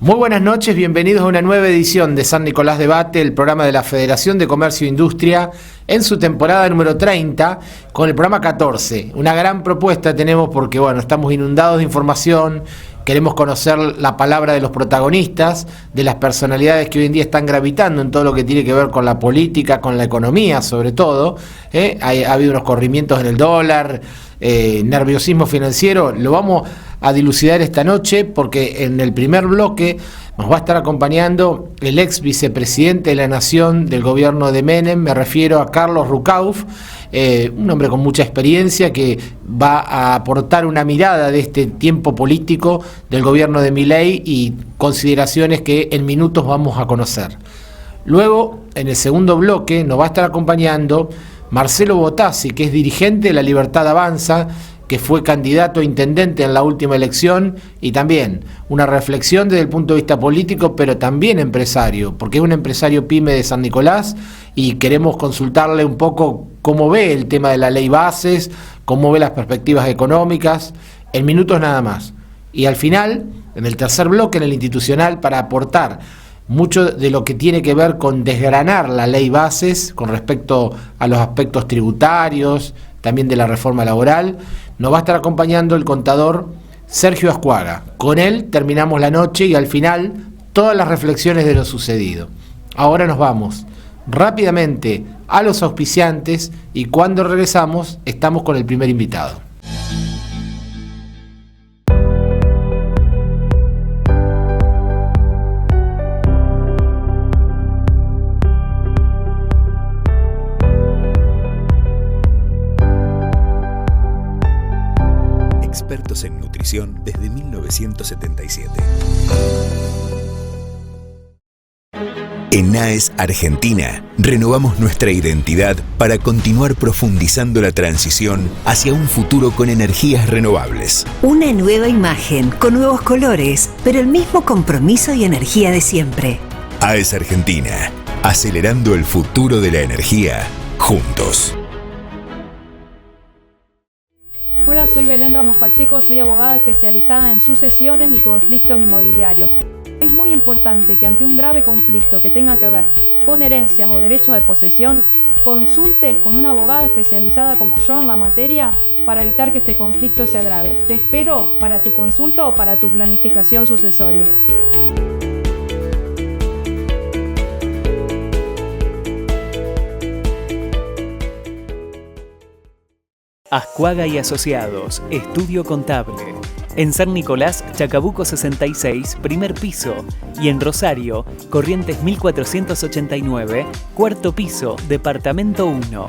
Muy buenas noches, bienvenidos a una nueva edición de San Nicolás Debate, el programa de la Federación de Comercio e Industria, en su temporada número 30, con el programa 14. Una gran propuesta tenemos porque, estamos inundados de información, queremos conocer la palabra de los protagonistas, de las personalidades que hoy en día están gravitando en todo lo que tiene que ver con la política, con la economía sobre todo. Ha habido unos corrimientos en el dólar, nerviosismo financiero. Lo vamos a dilucidar esta noche porque en el primer bloque nos va a estar acompañando el ex vicepresidente de la Nación del gobierno de Menem, me refiero a Carlos Rucauf, un hombre con mucha experiencia que va a aportar una mirada de este tiempo político del gobierno de Milei y consideraciones que en minutos vamos a conocer. Luego, en el segundo bloque, nos va a estar acompañando Marcelo Bottazzi, que es dirigente de La Libertad Avanza, que fue candidato a intendente en la última elección, y también una reflexión desde el punto de vista político, pero también empresario, porque es un empresario pyme de San Nicolás, y queremos consultarle un poco cómo ve el tema de la ley Bases, cómo ve las perspectivas económicas, en minutos nada más. Y al final, en el tercer bloque, en el institucional, para aportar mucho de lo que tiene que ver con desgranar la ley Bases con respecto a los aspectos tributarios, también de la reforma laboral, nos va a estar acompañando el contador Sergio Ascuaga. Con él terminamos la noche y al final todas las reflexiones de lo sucedido. Ahora nos vamos rápidamente a los auspiciantes y cuando regresamos estamos con el primer invitado. Expertos en nutrición desde 1977. En AES Argentina, renovamos nuestra identidad para continuar profundizando la transición hacia un futuro con energías renovables. Una nueva imagen, con nuevos colores, pero el mismo compromiso y energía de siempre. AES Argentina, acelerando el futuro de la energía, juntos. Hola, soy Belén Ramos Pacheco, soy abogada especializada en sucesiones y conflictos inmobiliarios. Es muy importante que ante un grave conflicto que tenga que ver con herencias o derechos de posesión, consultes con una abogada especializada como yo en la materia para evitar que este conflicto se agrave. Te espero para tu consulta o para tu planificación sucesoria. Ascuaga y Asociados, Estudio Contable. En San Nicolás, Chacabuco 66, primer piso. Y en Rosario, Corrientes 1489, cuarto piso, departamento 1.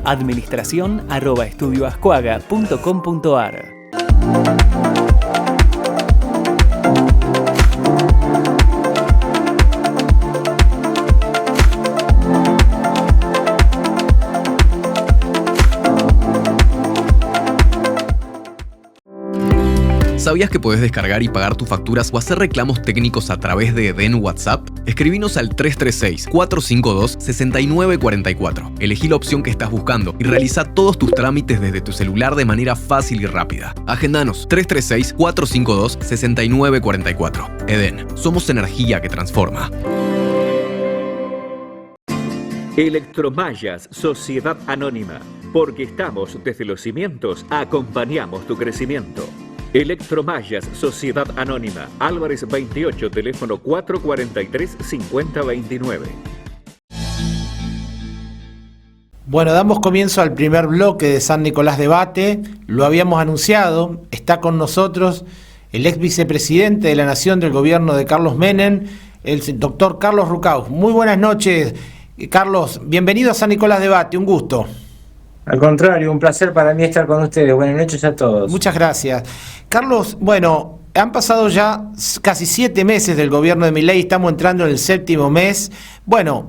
Administración@estudioascuaga.com.ar. ¿Sabías que podés descargar y pagar tus facturas o hacer reclamos técnicos a través de EDEN WhatsApp? Escribinos al 336-452-6944. Elegí la opción que estás buscando y realiza todos tus trámites desde tu celular de manera fácil y rápida. Agendanos 336-452-6944. EDEN, somos energía que transforma. Electromallas, Sociedad Anónima. Porque estamos desde los cimientos, acompañamos tu crecimiento. Electromallas, Sociedad Anónima, Álvarez 28, teléfono 443-5029. Bueno, damos comienzo al primer bloque de San Nicolás Debate. Lo habíamos anunciado, está con nosotros el ex vicepresidente de la Nación del gobierno de Carlos Menem, el doctor Carlos Rucauf. Muy buenas noches, Carlos. Bienvenido a San Nicolás Debate, un gusto. Al contrario, un placer para mí estar con ustedes. Buenas noches a todos. Muchas gracias. Carlos, han pasado ya casi 7 meses del gobierno de Milei, estamos entrando en el 7º mes.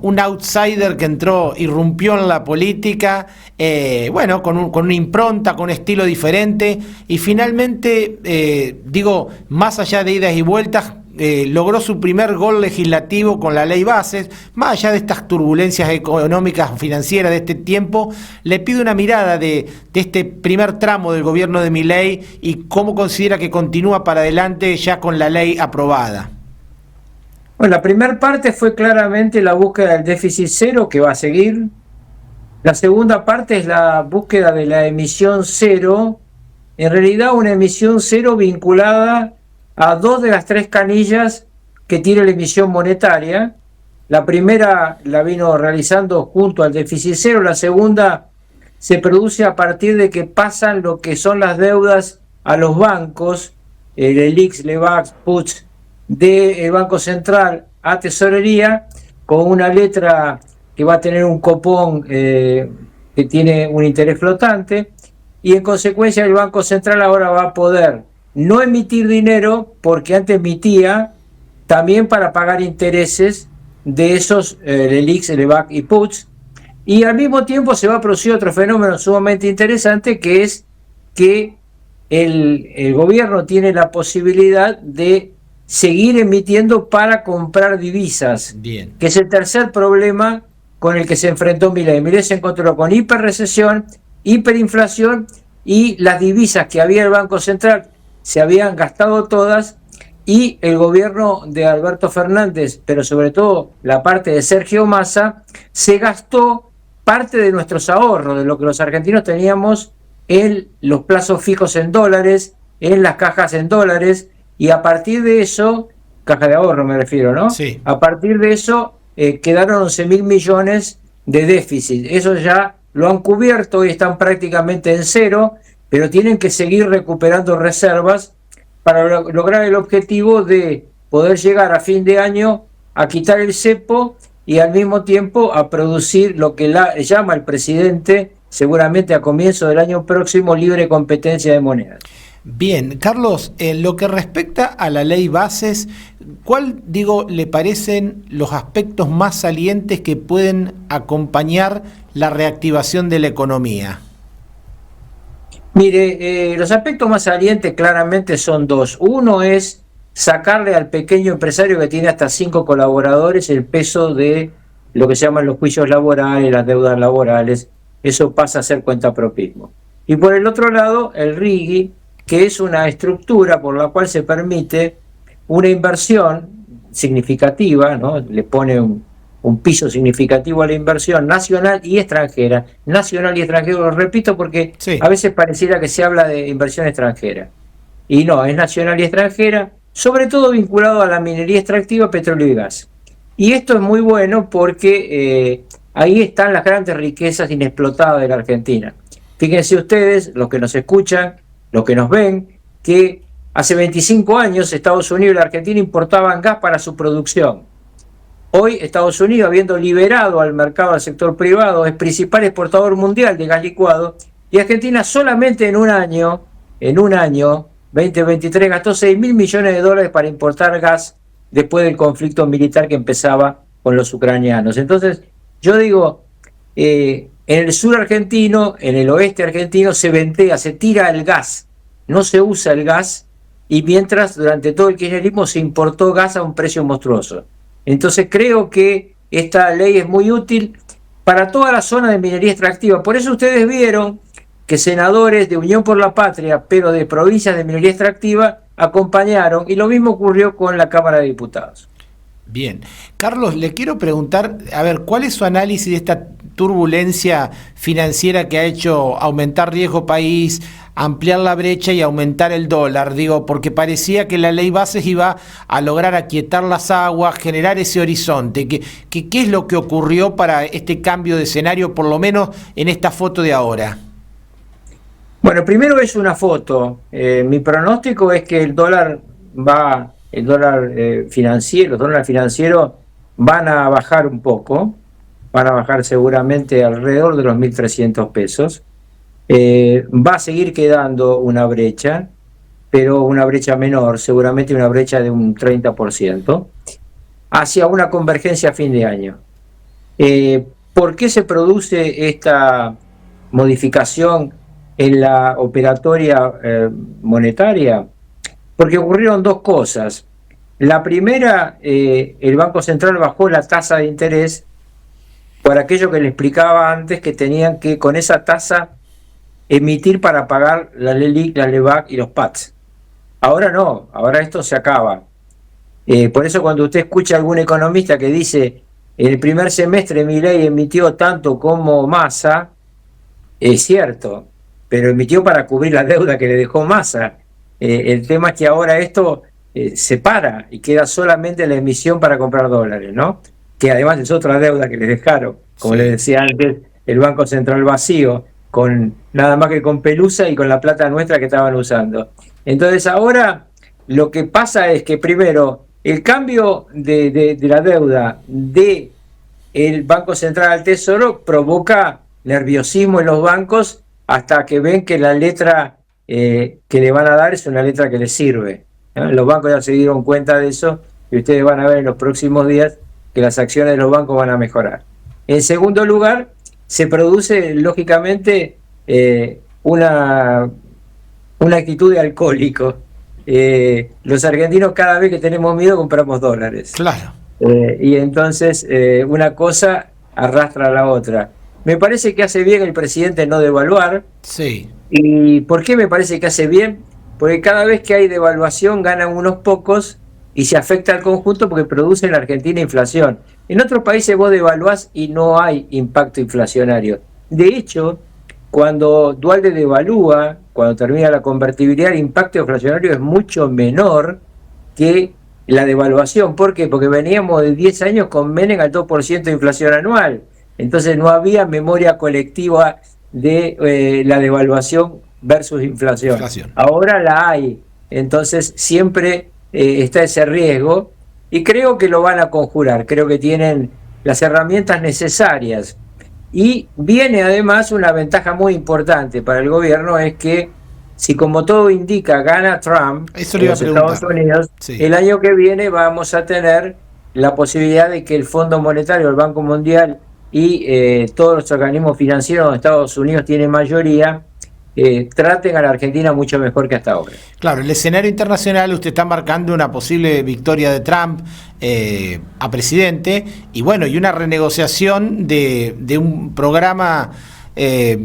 Un outsider que entró, irrumpió en la política, con una impronta, con un estilo diferente, y finalmente, más allá de idas y vueltas, logró su primer gol legislativo con la ley Bases. Más allá de estas turbulencias económicas, financieras de este tiempo, le pido una mirada de este primer tramo del gobierno de Milei y cómo considera que continúa para adelante ya con la ley aprobada. Bueno, la primera parte fue claramente la búsqueda del déficit cero, que va a seguir. La segunda parte es la búsqueda de la emisión cero, en realidad una emisión cero vinculada a 2 de las 3 canillas que tiene la emisión monetaria. La primera la vino realizando junto al déficit cero, la segunda se produce a partir de que pasan lo que son las deudas a los bancos, el LELIQs, LEBAQs, PUTs del Banco Central a Tesorería, con una letra que va a tener un copón que tiene un interés flotante, y en consecuencia el Banco Central ahora va a poder no emitir dinero, porque antes emitía también para pagar intereses de esos LELIQs, LEBAQ y PUTs, y al mismo tiempo se va a producir otro fenómeno sumamente interesante, que es que el gobierno tiene la posibilidad de seguir emitiendo para comprar divisas. Bien. Que es el tercer problema con el que se enfrentó Milei. Milei se encontró con hiperrecesión, hiperinflación, y las divisas que había el Banco Central se habían gastado todas, y el gobierno de Alberto Fernández, pero sobre todo la parte de Sergio Massa, se gastó parte de nuestros ahorros, de lo que los argentinos teníamos en los plazos fijos en dólares, en las cajas en dólares, y a partir de eso, caja de ahorro me refiero, ¿no? Sí. A partir de eso quedaron 11.000 millones de déficit. Eso ya lo han cubierto y están prácticamente en cero, pero tienen que seguir recuperando reservas para lograr el objetivo de poder llegar a fin de año a quitar el cepo y al mismo tiempo a producir lo que llama el presidente, seguramente a comienzo del año próximo, libre competencia de monedas. Bien, Carlos, en lo que respecta a la ley bases, ¿cuál, le parecen los aspectos más salientes que pueden acompañar la reactivación de la economía? Mire, los aspectos más salientes claramente son 2. Uno es sacarle al pequeño empresario que tiene hasta 5 colaboradores el peso de lo que se llaman los juicios laborales, las deudas laborales. Eso pasa a ser cuentapropismo. Y por el otro lado, el RIGI, que es una estructura por la cual se permite una inversión significativa, ¿no? Le pone un piso significativo a la inversión nacional y extranjera. Nacional y extranjera, lo repito porque sí, a veces pareciera que se habla de inversión extranjera. Y no, es nacional y extranjera, sobre todo vinculado a la minería extractiva, petróleo y gas. Y esto es muy bueno porque ahí están las grandes riquezas inexplotadas de la Argentina. Fíjense ustedes, los que nos escuchan, los que nos ven, que hace 25 años Estados Unidos y la Argentina importaban gas para su producción. Hoy Estados Unidos, habiendo liberado al mercado al sector privado, es principal exportador mundial de gas licuado, y Argentina solamente en un año, 2023, gastó 6.000 millones de dólares para importar gas después del conflicto militar que empezaba con los ucranianos. Entonces, yo digo, en el sur argentino, en el oeste argentino, se ventea, se tira el gas, no se usa el gas, y mientras durante todo el kirchnerismo se importó gas a un precio monstruoso. Entonces creo que esta ley es muy útil para toda la zona de minería extractiva. Por eso ustedes vieron que senadores de Unión por la Patria, pero de provincias de minería extractiva, acompañaron, y lo mismo ocurrió con la Cámara de Diputados. Bien. Carlos, le quiero preguntar, a ver, ¿cuál es su análisis de esta turbulencia financiera que ha hecho aumentar riesgo país, ampliar la brecha y aumentar el dólar? Digo, porque parecía que la ley bases iba a lograr aquietar las aguas, generar ese horizonte. ¿Qué es lo que ocurrió para este cambio de escenario, por lo menos en esta foto de ahora? Bueno, primero es una foto. Mi pronóstico es que el dólar financiero, los dólares financieros van a bajar un poco, van a bajar seguramente alrededor de los 1.300 pesos. Va a seguir quedando una brecha, pero una brecha menor, seguramente una brecha de un 30%, hacia una convergencia a fin de año. ¿Por qué se produce esta modificación en la operatoria monetaria? Porque ocurrieron dos cosas. La primera, el Banco Central bajó la tasa de interés por aquello que le explicaba antes, que tenían que con esa tasa emitir para pagar la LELIQ, la LEBAQ y los PATs. Ahora no, ahora esto se acaba. Por eso cuando usted escucha a algún economista que dice en el primer semestre Milei emitió tanto como Massa, es cierto, pero emitió para cubrir la deuda que le dejó Massa. El tema es que ahora esto se para y queda solamente la emisión para comprar dólares, ¿no? Que además es otra deuda que le dejaron, como les decía antes, el Banco Central vacío, con nada más que con Pelusa y con la plata nuestra que estaban usando. Entonces ahora lo que pasa es que primero el cambio de la deuda de el Banco Central al Tesoro provoca nerviosismo en los bancos hasta que ven que la letra que le van a dar es una letra que les sirve, ¿no? Los bancos ya se dieron cuenta de eso y ustedes van a ver en los próximos días que las acciones de los bancos van a mejorar. En segundo lugar, se produce lógicamente una actitud de alcohólico. Los argentinos cada vez que tenemos miedo compramos dólares. Claro. Y entonces una cosa arrastra a la otra. Me parece que hace bien el presidente no devaluar. Sí. ¿Y por qué me parece que hace bien? Porque cada vez que hay devaluación ganan unos pocos y se afecta al conjunto porque produce en la Argentina inflación. En otros países vos devaluás y no hay impacto inflacionario. De hecho, cuando Duhalde devalúa, cuando termina la convertibilidad, el impacto inflacionario es mucho menor que la devaluación. ¿Por qué? Porque veníamos de 10 años con Menem al 2% de inflación anual. Entonces no había memoria colectiva de la devaluación versus inflación. Ahora la hay. Entonces siempre está ese riesgo y creo que lo van a conjurar. Creo que tienen las herramientas necesarias. Y viene además una ventaja muy importante para el gobierno, es que si como todo indica gana Trump en los Estados Unidos, el año que viene vamos a tener la posibilidad de que el Fondo Monetario, el Banco Mundial y todos los organismos financieros donde Estados Unidos tiene mayoría, traten a la Argentina mucho mejor que hasta ahora. Claro, el escenario internacional, usted está marcando una posible victoria de Trump a presidente y bueno, y una renegociación de un programa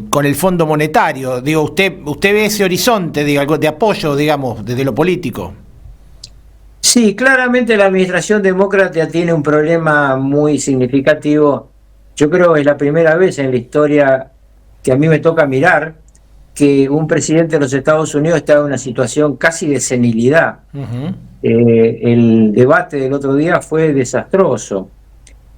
con el Fondo Monetario. Digo, usted ve ese horizonte de apoyo, digamos, desde lo político. Sí, claramente la administración demócrata tiene un problema muy significativo. Yo creo que es la primera vez en la historia que a mí me toca mirar que un presidente de los Estados Unidos está en una situación casi de senilidad. El debate del otro día fue desastroso.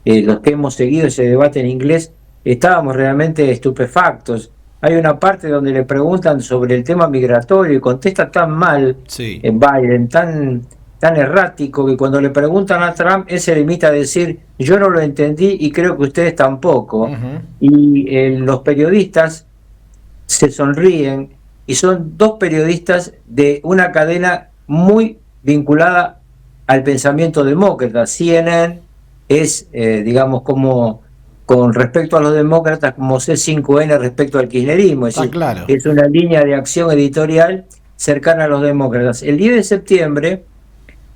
Los que hemos seguido ese debate en inglés estábamos realmente estupefactos. Hay una parte donde le preguntan sobre el tema migratorio y contesta tan mal en Biden, tan errático, que cuando le preguntan a Trump, él se limita a decir, yo no lo entendí y creo que ustedes tampoco. Y los periodistas se sonríen, y son dos periodistas de una cadena muy vinculada al pensamiento demócrata. CNN es, digamos, como con respecto a los demócratas, como C5N respecto al kirchnerismo, es decir, claro. Es una línea de acción editorial cercana a los demócratas. El 10 de septiembre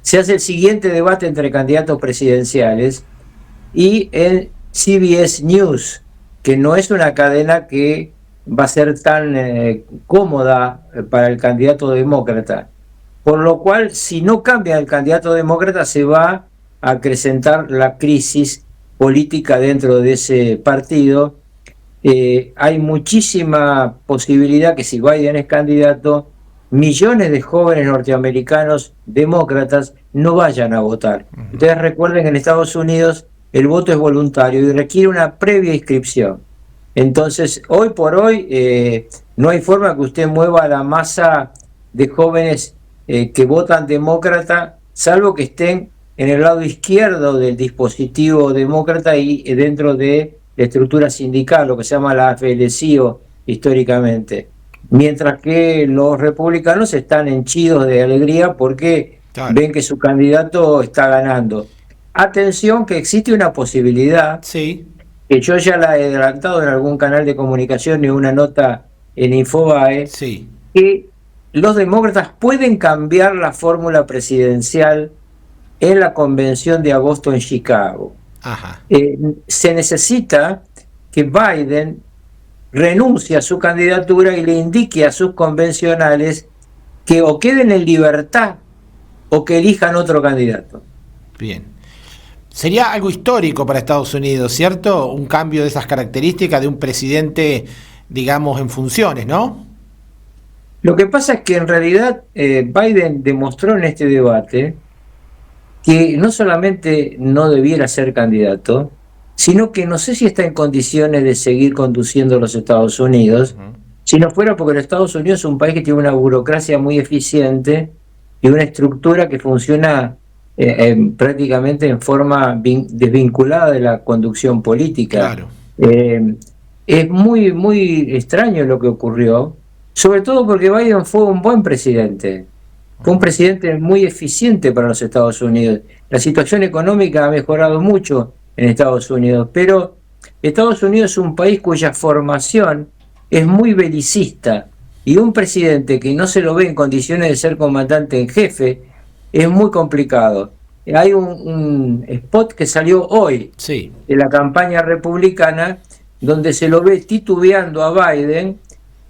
se hace el siguiente debate entre candidatos presidenciales y en CBS News, que no es una cadena que va a ser tan cómoda para el candidato demócrata. Por lo cual, si no cambia el candidato demócrata, se va a acrecentar la crisis política dentro de ese partido. Hay muchísima posibilidad que si Biden es candidato, millones de jóvenes norteamericanos demócratas no vayan a votar. Ustedes recuerden que en Estados Unidos el voto es voluntario y requiere una previa inscripción. Entonces, hoy por hoy, no hay forma que usted mueva la masa de jóvenes que votan demócrata, salvo que estén en el lado izquierdo del dispositivo demócrata y dentro de la estructura sindical, lo que se llama la AFL-CIO históricamente. Mientras que los republicanos están henchidos de alegría porque ven que su candidato está ganando. Atención que existe una posibilidad, que yo ya la he adelantado en algún canal de comunicación y una nota en Infobae, que los demócratas pueden cambiar la fórmula presidencial en la convención de agosto en Chicago. Se necesita que Biden renuncie a su candidatura y le indique a sus convencionales que o queden en libertad o que elijan otro candidato. Bien. Sería algo histórico para Estados Unidos, ¿cierto? Un cambio de esas características de un presidente, digamos, en funciones, ¿no? Lo que pasa es que en realidad Biden demostró en este debate que no solamente no debiera ser candidato, sino que no sé si está en condiciones de seguir conduciendo los Estados Unidos, si no fuera porque los Estados Unidos es un país que tiene una burocracia muy eficiente y una estructura que funciona prácticamente en forma desvinculada de la conducción política. Claro. Es muy, muy extraño lo que ocurrió, sobre todo porque Biden fue un buen presidente. Fue un presidente muy eficiente para los Estados Unidos. La situación económica ha mejorado mucho en Estados Unidos, pero Estados Unidos es un país cuya formación es muy belicista, y un presidente que no se lo ve en condiciones de ser comandante en jefe es muy complicado. Hay un spot que salió hoy Sí. de la campaña republicana donde se lo ve titubeando a Biden,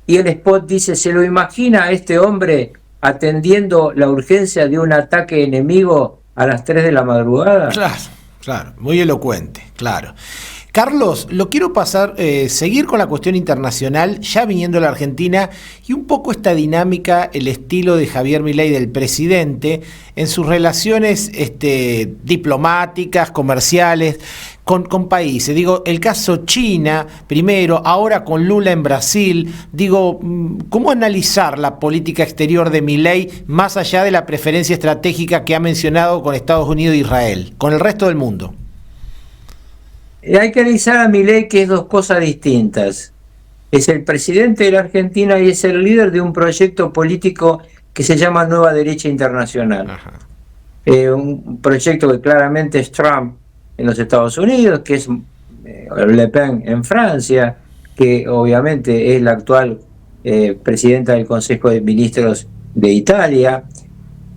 y el spot dice: ¿se lo imagina a este hombre atendiendo la urgencia de un ataque enemigo a las 3 de la madrugada? Claro, muy elocuente, claro. Carlos, lo quiero pasar, seguir con la cuestión internacional, ya viniendo a la Argentina, y un poco esta dinámica, el estilo de Javier Milei, del presidente, en sus relaciones diplomáticas, comerciales, con países. Digo, el caso China, primero, ahora con Lula en Brasil. Digo, ¿cómo analizar la política exterior de Milei, más allá de la preferencia estratégica que ha mencionado con Estados Unidos e Israel, con el resto del mundo? Hay que analizar a Milei, que es dos cosas distintas. Es el presidente de la Argentina y es el líder de un proyecto político que se llama Nueva Derecha Internacional. Un proyecto que claramente es Trump en los Estados Unidos, que es Le Pen en Francia, que obviamente es la actual presidenta del Consejo de Ministros de Italia,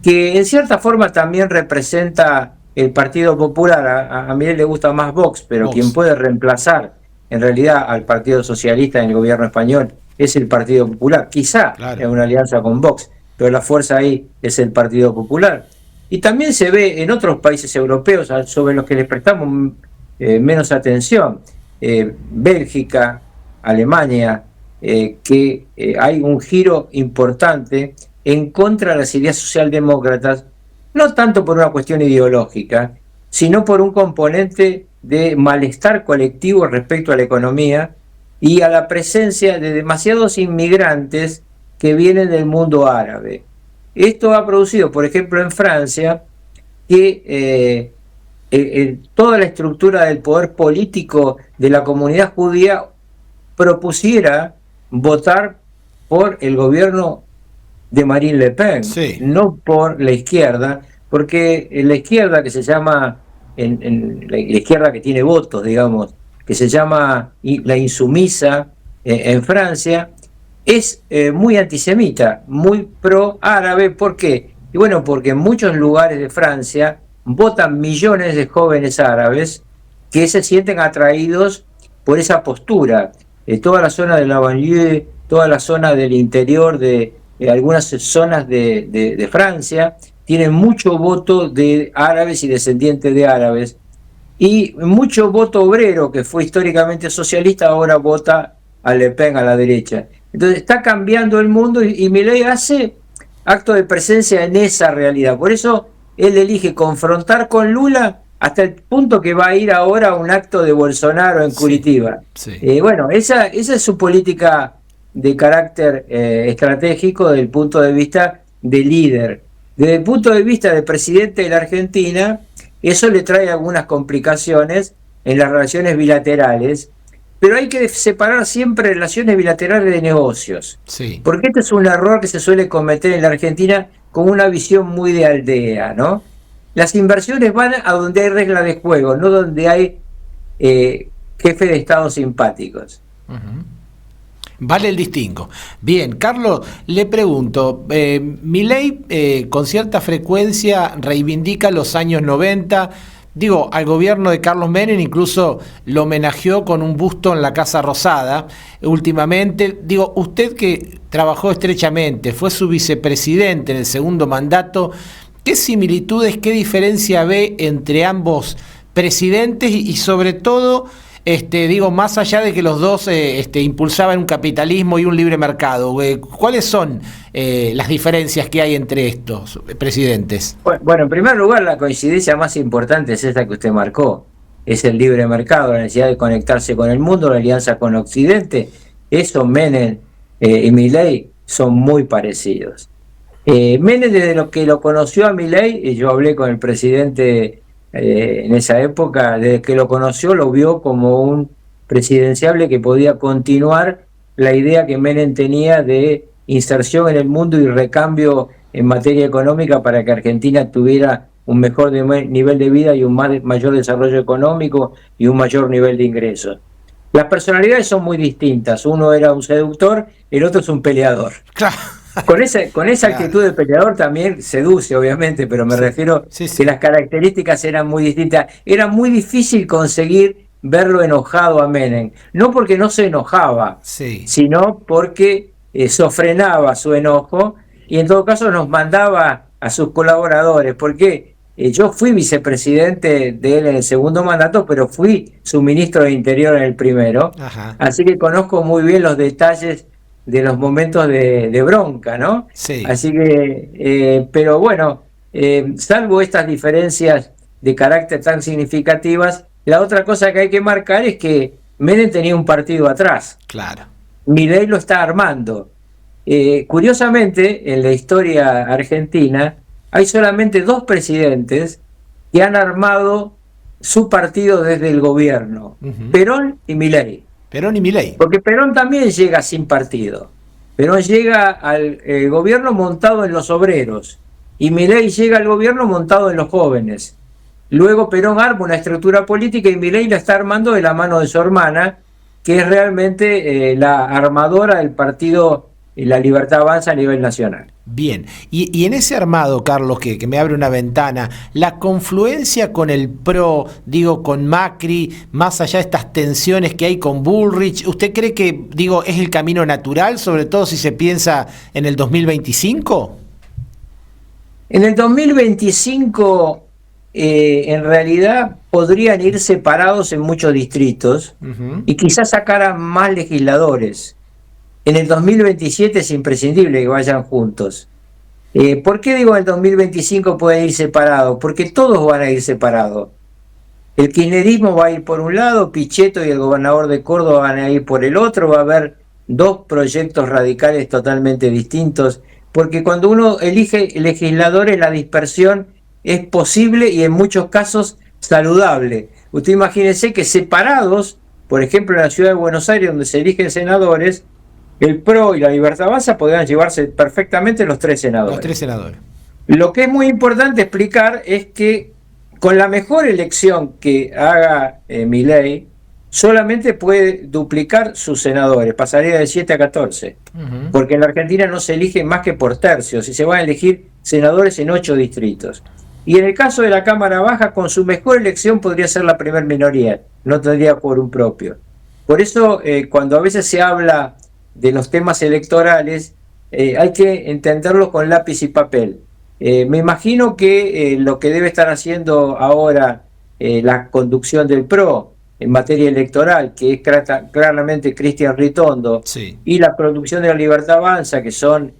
que en cierta forma también representa el Partido Popular. A Milei le gusta más Vox, pero quien puede reemplazar en realidad al Partido Socialista en el gobierno español es el Partido Popular, quizá en una alianza con Vox, pero la fuerza ahí es el Partido Popular. Y también se ve en otros países europeos sobre los que les prestamos menos atención, Bélgica, Alemania, que hay un giro importante en contra de las ideas socialdemócratas, no tanto por una cuestión ideológica, sino por un componente de malestar colectivo respecto a la economía y a la presencia de demasiados inmigrantes que vienen del mundo árabe. Esto ha producido, por ejemplo, en Francia, que toda la estructura del poder político de la comunidad judía propusiera votar por el gobierno de Marine Le Pen, no por la izquierda, porque la izquierda, que se llama, la izquierda que tiene votos, digamos, que se llama la insumisa en Francia, es muy antisemita, muy pro-árabe. ¿Por qué? Y bueno, porque en muchos lugares de Francia votan millones de jóvenes árabes que se sienten atraídos por esa postura. Toda la zona de la banlieue, toda la zona del interior de algunas zonas de Francia tienen mucho voto de árabes y descendientes de árabes, y mucho voto obrero que fue históricamente socialista ahora vota a Le Pen, a la derecha. Entonces está cambiando el mundo, y Milei hace acto de presencia en esa realidad. Por eso él elige confrontar con Lula hasta el punto que va a ir ahora a un acto de Bolsonaro en Curitiba. Bueno, esa es su política de carácter estratégico desde el punto de vista de líder. Desde el punto de vista del presidente de la Argentina, eso le trae algunas complicaciones en las relaciones bilaterales, pero hay que separar siempre relaciones bilaterales de negocios. Porque este es un error que se suele cometer en la Argentina con una visión muy de aldea, ¿no? Las inversiones van a donde hay reglas de juego, no donde hay jefes de Estado simpáticos. Vale el distingo. Bien, Carlos, le pregunto, Milei con cierta frecuencia reivindica los años 90, digo, al gobierno de Carlos Menem incluso lo homenajeó con un busto en la Casa Rosada últimamente. Digo, usted que trabajó estrechamente, fue su vicepresidente en el segundo mandato, ¿qué similitudes, qué diferencia ve entre ambos presidentes y sobre todo, más allá de que los dos impulsaban un capitalismo y un libre mercado, ¿cuáles son las diferencias que hay entre estos presidentes? Bueno, en primer lugar, la coincidencia más importante es esta que usted marcó, es el libre mercado, la necesidad de conectarse con el mundo, la alianza con Occidente. Eso Menem y Milei son muy parecidos. Menem, desde lo que lo conoció a Milei, yo hablé con el presidente en esa época, desde que lo conoció lo vio como un presidenciable que podía continuar la idea que Menem tenía de inserción en el mundo y recambio en materia económica para que Argentina tuviera un mejor nivel de vida y un mayor desarrollo económico y un mayor nivel de ingresos. Las personalidades son muy distintas, uno era un seductor, el otro es un peleador. Claro. Con esa actitud de peleador también seduce, obviamente, pero me refiero que las características eran muy distintas. Era muy difícil conseguir verlo enojado a Menem, no porque no se enojaba, sino porque sofrenaba su enojo y en todo caso nos mandaba a sus colaboradores, porque yo fui vicepresidente de él en el segundo mandato, pero fui su ministro de Interior en el primero. Ajá. Así que conozco muy bien los detalles de los momentos de bronca, ¿no? Sí. Así que, pero bueno, salvo estas diferencias de carácter tan significativas, la otra cosa que hay que marcar es que Menem tenía un partido atrás. Claro. Milei lo está armando. Curiosamente, en la historia argentina, hay solamente 2 presidentes que han armado su partido desde el gobierno, Perón y Milei. Perón y Milei. Porque Perón también llega sin partido. Perón llega al gobierno montado en los obreros y Milei llega al gobierno montado en los jóvenes. Luego Perón arma una estructura política y Milei la está armando de la mano de su hermana, que es realmente la armadora del partido La Libertad Avanza a nivel nacional. Bien, y en ese armado, Carlos, que me abre una ventana, la confluencia con el PRO, con Macri, más allá de estas tensiones que hay con Bullrich, ¿usted cree que, es el camino natural, sobre todo si se piensa en el 2025? En el 2025, en realidad, podrían ir separados en muchos distritos y quizás sacaran más legisladores. En el 2027 es imprescindible que vayan juntos. ¿Por qué digo en el 2025 pueden ir separados? Porque todos van a ir separados. El kirchnerismo va a ir por un lado, Pichetto y el gobernador de Córdoba van a ir por el otro, va a haber 2 proyectos radicales totalmente distintos, porque cuando uno elige legisladores la dispersión es posible y en muchos casos saludable. Usted imagínese que separados, por ejemplo en la ciudad de Buenos Aires donde se eligen senadores, el PRO y la Libertad Avanza podrían llevarse perfectamente los 3 senadores. Los 3 senadores. Lo que es muy importante explicar es que con la mejor elección que haga Milei, solamente puede duplicar sus senadores, pasaría de 7 a 14. Porque en la Argentina no se elige más que por tercios y se van a elegir senadores en 8 distritos. Y en el caso de la Cámara Baja, con su mejor elección podría ser la primer minoría, no tendría quórum propio. Por eso, cuando a veces se habla de los temas electorales, hay que entenderlo con lápiz y papel. Me imagino que lo que debe estar haciendo ahora la conducción del PRO en materia electoral, que es claramente Cristian Ritondo, y la conducción de la Libertad Avanza, que son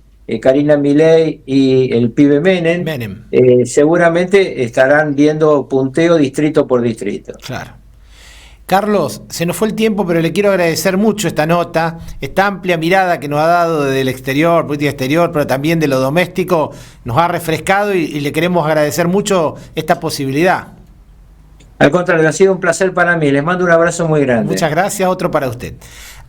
Karina Milei y el pibe Menem. Seguramente estarán viendo punteo distrito por distrito. Claro. Carlos, se nos fue el tiempo, pero le quiero agradecer mucho esta nota, esta amplia mirada que nos ha dado desde el exterior, política exterior, pero también de lo doméstico, nos ha refrescado y le queremos agradecer mucho esta posibilidad. Al contrario, ha sido un placer para mí, les mando un abrazo muy grande. Muchas gracias, otro para usted.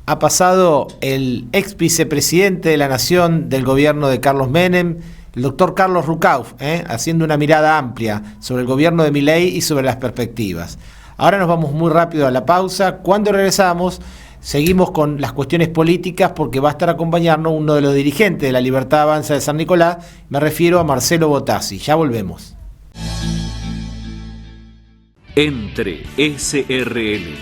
Ha pasado el ex vicepresidente de la Nación del gobierno de Carlos Menem, el doctor Carlos Rucauf, haciendo una mirada amplia sobre el gobierno de Milei y sobre las perspectivas. Ahora nos vamos muy rápido a la pausa. Cuando regresamos, seguimos con las cuestiones políticas porque va a estar acompañarnos uno de los dirigentes de la Libertad Avanza de San Nicolás. Me refiero a Marcelo Botassi. Ya volvemos. Entre SRL,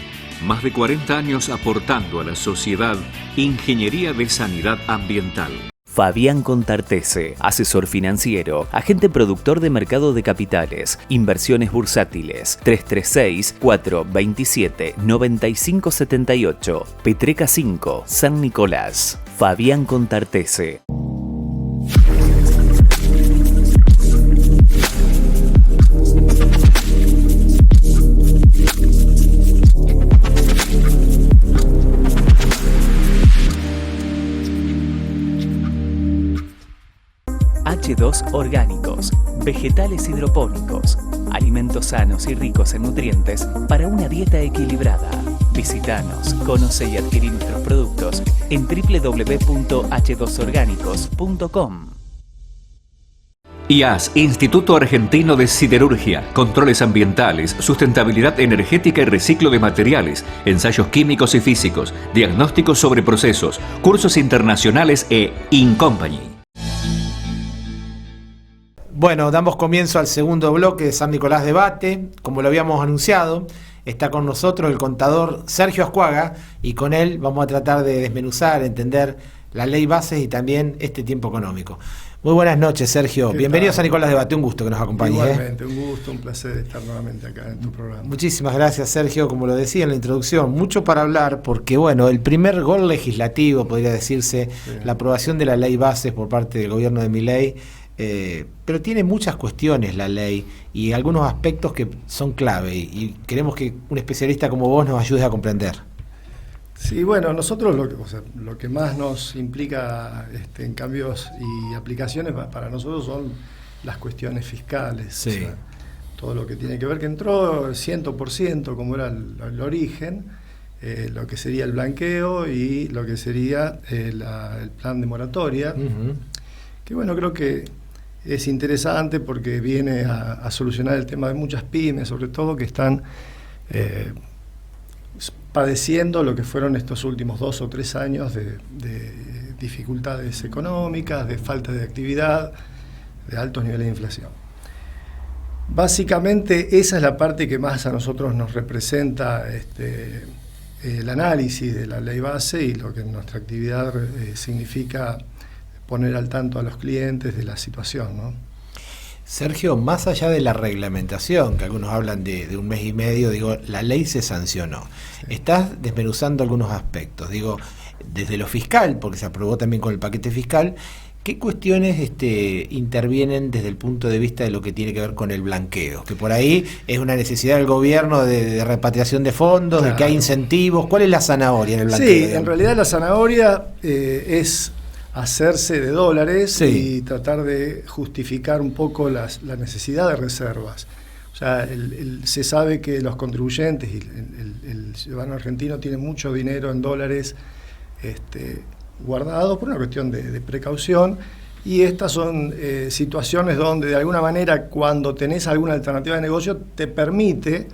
más de 40 años aportando a la sociedad ingeniería de sanidad ambiental. Fabián Contartese, asesor financiero, agente productor de mercado de capitales, inversiones bursátiles, 336-427-9578, Petreca 5, San Nicolás. Fabián Contartese. H2 Orgánicos, vegetales hidropónicos, alimentos sanos y ricos en nutrientes para una dieta equilibrada. Visítanos, conoce y adquirí nuestros productos en www.h2orgánicos.com. IAS, Instituto Argentino de Siderurgia, Controles Ambientales, Sustentabilidad Energética y Reciclo de Materiales, Ensayos Químicos y Físicos, Diagnósticos sobre Procesos, Cursos Internacionales e InCompany. Bueno, damos comienzo al segundo bloque de San Nicolás Debate. Como lo habíamos anunciado, está con nosotros el contador Sergio Ascuaga y con él vamos a tratar de desmenuzar, entender la ley bases y también este tiempo económico. Muy buenas noches, Sergio. Bienvenido a San Nicolás Debate, un gusto que nos acompañes. Igualmente, un gusto, un placer estar nuevamente acá en tu programa. Muchísimas gracias, Sergio. Como lo decía en la introducción, mucho para hablar porque, bueno, el primer gol legislativo, podría decirse, sí, la aprobación de la ley bases por parte del gobierno de Milei. Pero tiene muchas cuestiones la ley y algunos aspectos que son clave y queremos que un especialista como vos nos ayude a comprender. Sí, bueno, nosotros lo que más nos implica en cambios y aplicaciones para nosotros son las cuestiones fiscales. Sí. O sea, todo lo que tiene que ver, que entró 100% como era el origen, lo que sería el blanqueo y lo que sería el plan de moratoria, que bueno, creo que es interesante porque viene a solucionar el tema de muchas pymes, sobre todo que están padeciendo lo que fueron estos últimos 2 o 3 años de dificultades económicas, de falta de actividad, de altos niveles de inflación. Básicamente esa es la parte que más a nosotros nos representa el análisis de la ley base y lo que en nuestra actividad significa poner al tanto a los clientes de la situación, ¿no? Sergio, más allá de la reglamentación, que algunos hablan de 1 mes y medio, digo, la ley se sancionó. Sí. Estás desmenuzando algunos aspectos, digo, desde lo fiscal, porque se aprobó también con el paquete fiscal, ¿qué cuestiones intervienen desde el punto de vista de lo que tiene que ver con el blanqueo? Que por ahí es una necesidad del gobierno de repatriación de fondos, claro, de que hay incentivos. ¿Cuál es la zanahoria en el blanqueo? Sí, digamos? En realidad la zanahoria es hacerse de dólares, sí, y tratar de justificar un poco la necesidad de reservas. O sea, se sabe que los contribuyentes y el ciudadano argentino tiene mucho dinero en dólares guardado por una cuestión de precaución, y estas son situaciones donde de alguna manera cuando tenés alguna alternativa de negocio te permite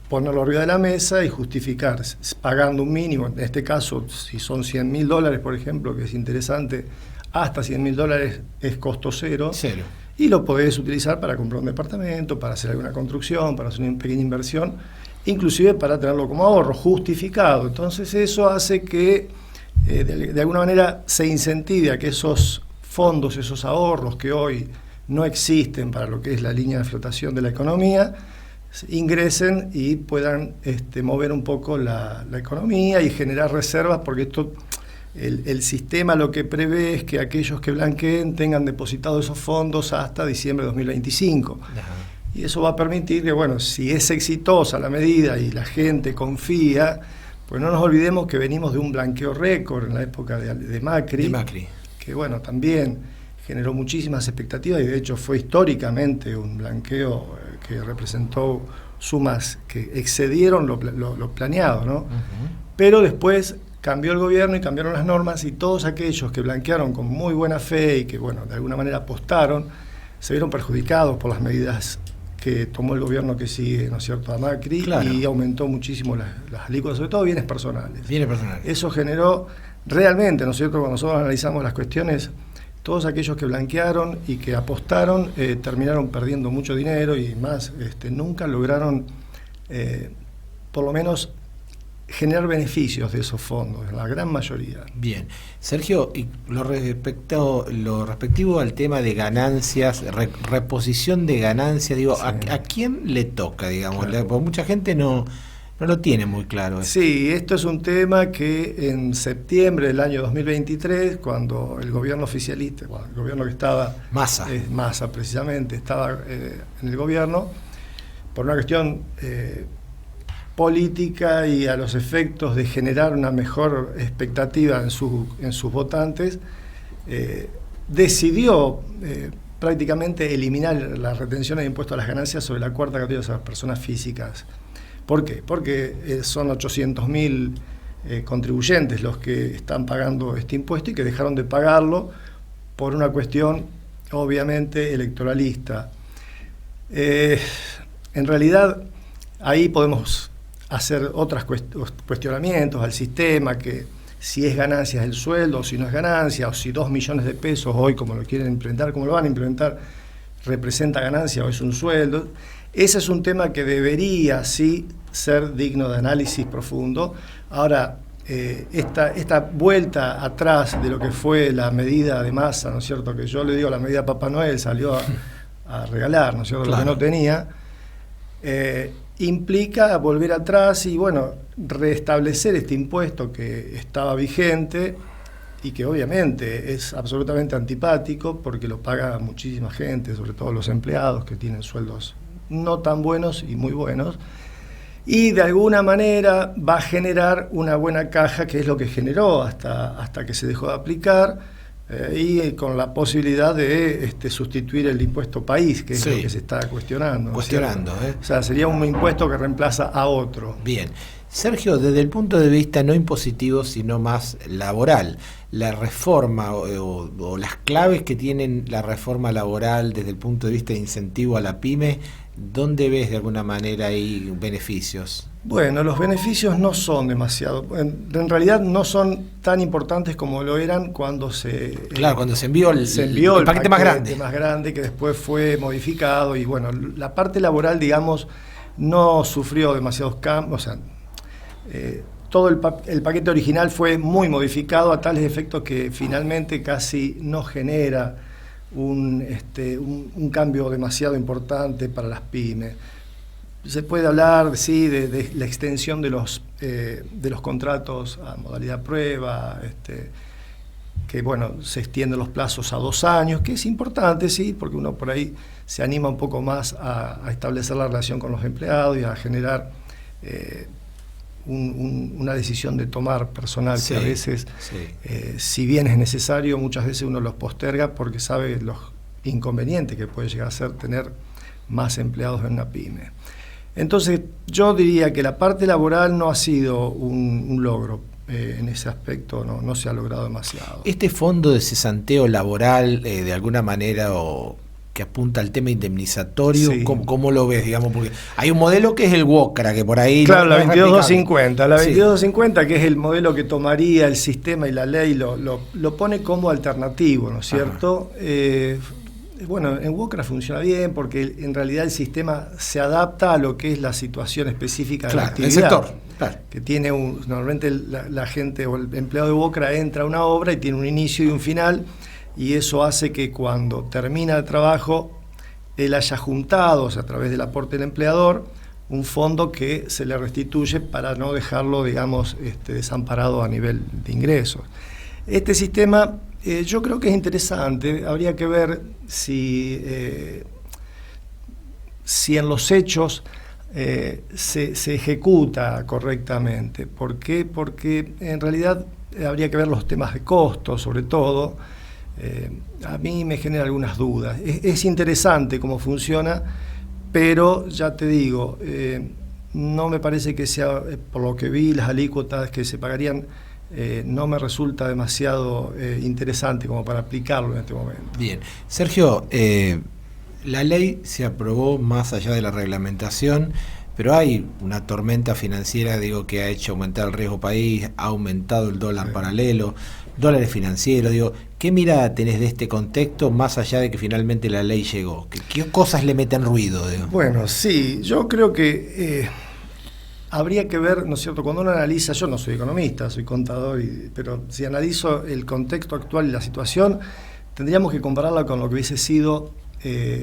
ponerlo arriba de la mesa y justificar, pagando un mínimo, en este caso, si son $100.000, por ejemplo, que es interesante, hasta $100.000 es costo cero, y lo podés utilizar para comprar un departamento, para hacer alguna construcción, para hacer una pequeña inversión, inclusive para tenerlo como ahorro, justificado. Entonces eso hace que de alguna manera se incentive a que esos fondos, esos ahorros que hoy no existen para lo que es la línea de flotación de la economía, ingresen y puedan mover un poco la economía y generar reservas, porque esto el sistema lo que prevé es que aquellos que blanqueen tengan depositados esos fondos hasta diciembre de 2025. Y eso va a permitir que, bueno, si es exitosa la medida y la gente confía, pues no nos olvidemos que venimos de un blanqueo récord en la época de Macri, que bueno, también generó muchísimas expectativas y de hecho fue históricamente un blanqueo que representó sumas que excedieron lo planeado, ¿no? Pero después cambió el gobierno y cambiaron las normas y todos aquellos que blanquearon con muy buena fe y que, bueno, de alguna manera apostaron, se vieron perjudicados por las medidas que tomó el gobierno que sigue, ¿no es cierto?, a Macri, claro, y aumentó muchísimo las alícuotas, sobre todo bienes personales. Eso generó realmente, ¿no es cierto?, cuando nosotros analizamos las cuestiones, todos aquellos que blanquearon y que apostaron terminaron perdiendo mucho dinero y más, nunca lograron por lo menos generar beneficios de esos fondos, en la gran mayoría. Bien. Sergio, y lo respectivo al tema de ganancias, reposición de ganancias, digo, sí. ¿A quién le toca, digamos? Claro. Porque mucha gente no lo tiene muy claro. Sí, esto es un tema que en septiembre del año 2023, cuando el gobierno oficialista, el gobierno que estaba... Massa precisamente, estaba en el gobierno, por una cuestión política y a los efectos de generar una mejor expectativa en sus votantes, decidió prácticamente eliminar la retención de impuestos a las ganancias sobre la cuarta categoría de las personas físicas. ¿Por qué? Porque son 800.000 contribuyentes los que están pagando este impuesto y que dejaron de pagarlo por una cuestión obviamente electoralista. En realidad ahí podemos hacer otros cuestionamientos al sistema, que si es ganancia el sueldo o si no es ganancia, o si 2 millones de pesos hoy, como lo quieren implementar, como lo van a implementar, representa ganancia o es un sueldo. Ese es un tema que debería sí ser digno de análisis profundo. Ahora, esta vuelta atrás de lo que fue la medida de Massa, ¿no es cierto?, que yo le digo la medida Papá Noel, salió a regalar, ¿no es cierto?, claro, lo que no tenía, implica volver atrás y, bueno, restablecer este impuesto que estaba vigente y que obviamente es absolutamente antipático porque lo paga muchísima gente, sobre todo los empleados que tienen sueldos no tan buenos y muy buenos, y de alguna manera va a generar una buena caja, que es lo que generó hasta que se dejó de aplicar, y con la posibilidad de sustituir el impuesto país, que es lo que se está cuestionando. O sea, sería un impuesto que reemplaza a otro. Bien. Sergio, desde el punto de vista no impositivo, sino más laboral, la reforma o las claves que tienen la reforma laboral desde el punto de vista de incentivo a la pyme, ¿dónde ves de alguna manera ahí beneficios? Bueno, los beneficios no son demasiado, en realidad no son tan importantes como lo eran cuando cuando se envió el paquete más grande, que después fue modificado, y bueno, la parte laboral, digamos, no sufrió demasiados cambios, o sea, todo el paquete original fue muy modificado a tales efectos que finalmente casi no genera un cambio demasiado importante para las pymes. Se puede hablar, sí, de la extensión de los contratos a modalidad prueba, que bueno, se extienden los plazos a 2 años, que es importante, sí, porque uno por ahí se anima un poco más a establecer la relación con los empleados y a generar una decisión de tomar personal, que a veces, si bien es necesario, muchas veces uno los posterga porque sabe los inconvenientes que puede llegar a ser tener más empleados en una pyme. Entonces, yo diría que la parte laboral no ha sido un logro. En ese aspecto no se ha logrado demasiado. ¿Este fondo de cesanteo laboral, de alguna manera, que apunta al tema indemnizatorio, ¿cómo lo ves? Digamos, porque hay un modelo que es el WOCRA, que por ahí... Claro, la 22250. La 22250, que es el modelo que tomaría el sistema y la ley, lo pone como alternativo, ¿no es cierto? Bueno, en WOCRA funciona bien porque en realidad el sistema se adapta a lo que es la situación específica de la actividad. El sector. Claro. Que tiene normalmente la gente o el empleado de WOCRA entra a una obra y tiene un inicio y un final, y eso hace que cuando termina el trabajo él haya juntado, o sea, a través del aporte del empleador, un fondo que se le restituye para no dejarlo, digamos, desamparado a nivel de ingresos. Este sistema yo creo que es interesante. Habría que ver si en los hechos se ejecuta correctamente. ¿Por qué? Porque en realidad habría que ver los temas de costos, sobre todo. A mí me genera algunas dudas. Es interesante cómo funciona, pero ya te digo, no me parece que sea, por lo que vi, las alícuotas que se pagarían, no me resulta demasiado interesante como para aplicarlo en este momento. Bien. Sergio, la ley se aprobó más allá de la reglamentación, pero hay una tormenta financiera, digo, que ha hecho aumentar el riesgo país, ha aumentado el dólar paralelo, dólares financieros, digo, ¿qué mirada tenés de este contexto más allá de que finalmente la ley llegó? ¿Qué cosas le meten ruido? Digo? Bueno, sí, yo creo que habría que ver, ¿no es cierto?, cuando uno analiza, yo no soy economista, soy contador, pero si analizo el contexto actual y la situación, tendríamos que compararla con lo que hubiese sido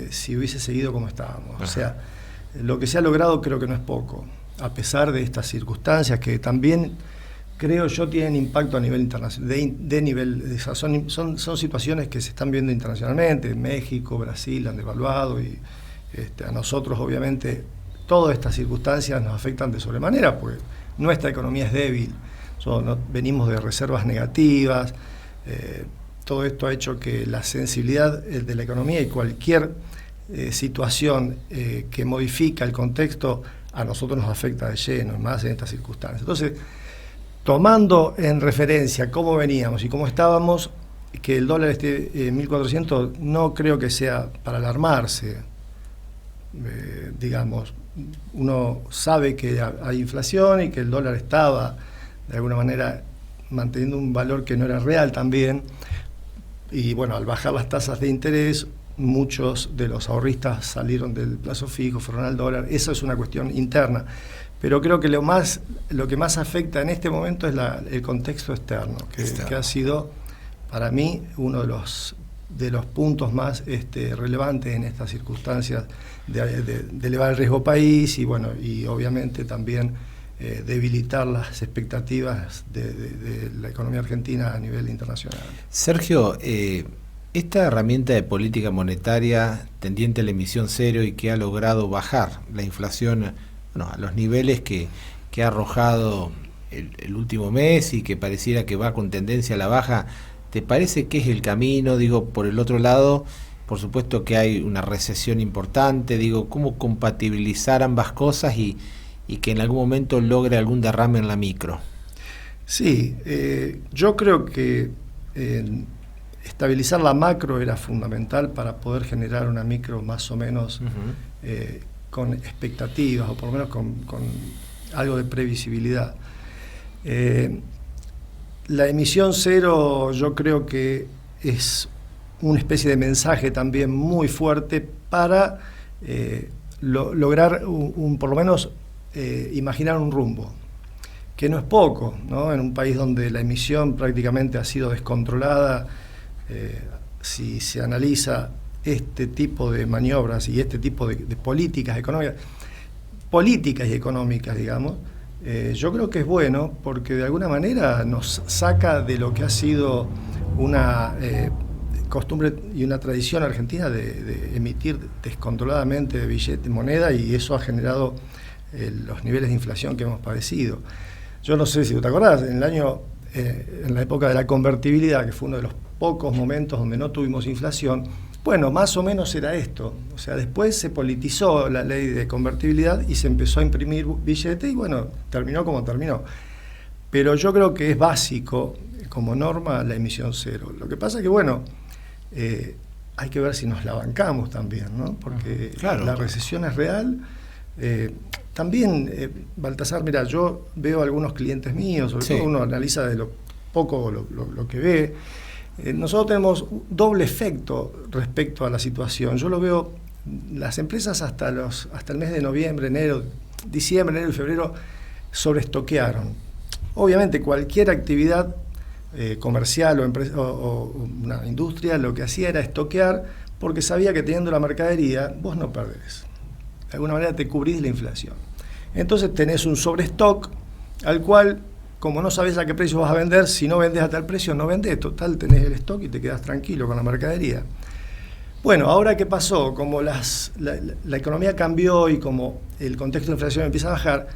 si hubiese seguido como estábamos. Ajá. O sea, lo que se ha logrado creo que no es poco, a pesar de estas circunstancias que también creo yo tienen impacto a nivel internacional, son situaciones que se están viendo internacionalmente. México, Brasil han devaluado y a nosotros obviamente todas estas circunstancias nos afectan de sobremanera, pues nuestra economía es débil, venimos de reservas negativas, todo esto ha hecho que la sensibilidad de la economía y cualquier situación que modifica el contexto a nosotros nos afecta de lleno, más en estas circunstancias. Entonces, tomando en referencia cómo veníamos y cómo estábamos, que el dólar esté 1.400 no creo que sea para alarmarse. Digamos, uno sabe que hay inflación y que el dólar estaba de alguna manera manteniendo un valor que no era real también, y bueno, al bajar las tasas de interés muchos de los ahorristas salieron del plazo fijo, fueron al dólar. Eso es una cuestión interna, pero creo que lo que más afecta en este momento es el contexto externo, que ha sido para mí uno de los puntos más relevantes en estas circunstancias de elevar el riesgo país y bueno, y obviamente también debilitar las expectativas de la economía argentina a nivel internacional. Sergio, esta herramienta de política monetaria tendiente a la emisión cero y que ha logrado bajar la inflación a los niveles que ha arrojado el último mes y que pareciera que va con tendencia a la baja, ¿te parece que es el camino? Digo, por el otro lado, por supuesto que hay una recesión importante, digo, ¿cómo compatibilizar ambas cosas y que en algún momento logre algún derrame en la micro? Sí, yo creo que estabilizar la macro era fundamental para poder generar una micro más o menos con expectativas, o por lo menos con algo de previsibilidad. La emisión cero yo creo que es una especie de mensaje también muy fuerte para lograr por lo menos imaginar un rumbo, que no es poco, ¿no? En un país donde la emisión prácticamente ha sido descontrolada, si se analiza este tipo de maniobras y este tipo de políticas y económicas, digamos, yo creo que es bueno porque de alguna manera nos saca de lo que ha sido una costumbre y una tradición argentina de emitir descontroladamente billetes, moneda, y eso ha generado los niveles de inflación que hemos padecido. Yo no sé si te acordás, en la época de la convertibilidad, que fue uno de los pocos momentos donde no tuvimos inflación, bueno, más o menos era esto. O sea, después se politizó la ley de convertibilidad y se empezó a imprimir billetes y bueno, terminó como terminó. Pero yo creo que es básico, como norma, la emisión cero. Lo que pasa es que, bueno, hay que ver si nos la bancamos también, ¿no? Porque claro, la recesión es real. También, Baltasar, mira, yo veo algunos clientes míos, sobre todo uno analiza de lo poco lo que ve. Nosotros tenemos doble efecto respecto a la situación. Yo lo veo, las empresas hasta el mes de noviembre, diciembre, enero y febrero sobreestoquearon. Obviamente cualquier actividad comercial o una industria lo que hacía era estoquear porque sabía que teniendo la mercadería vos no perdés. De alguna manera te cubrís la inflación. Entonces tenés un sobrestock al cual, como no sabés a qué precio vas a vender, si no vendés a tal precio, no vendés. Total, tenés el stock y te quedás tranquilo con la mercadería. Bueno, ahora ¿qué pasó? Como la economía cambió y como el contexto de inflación empieza a bajar,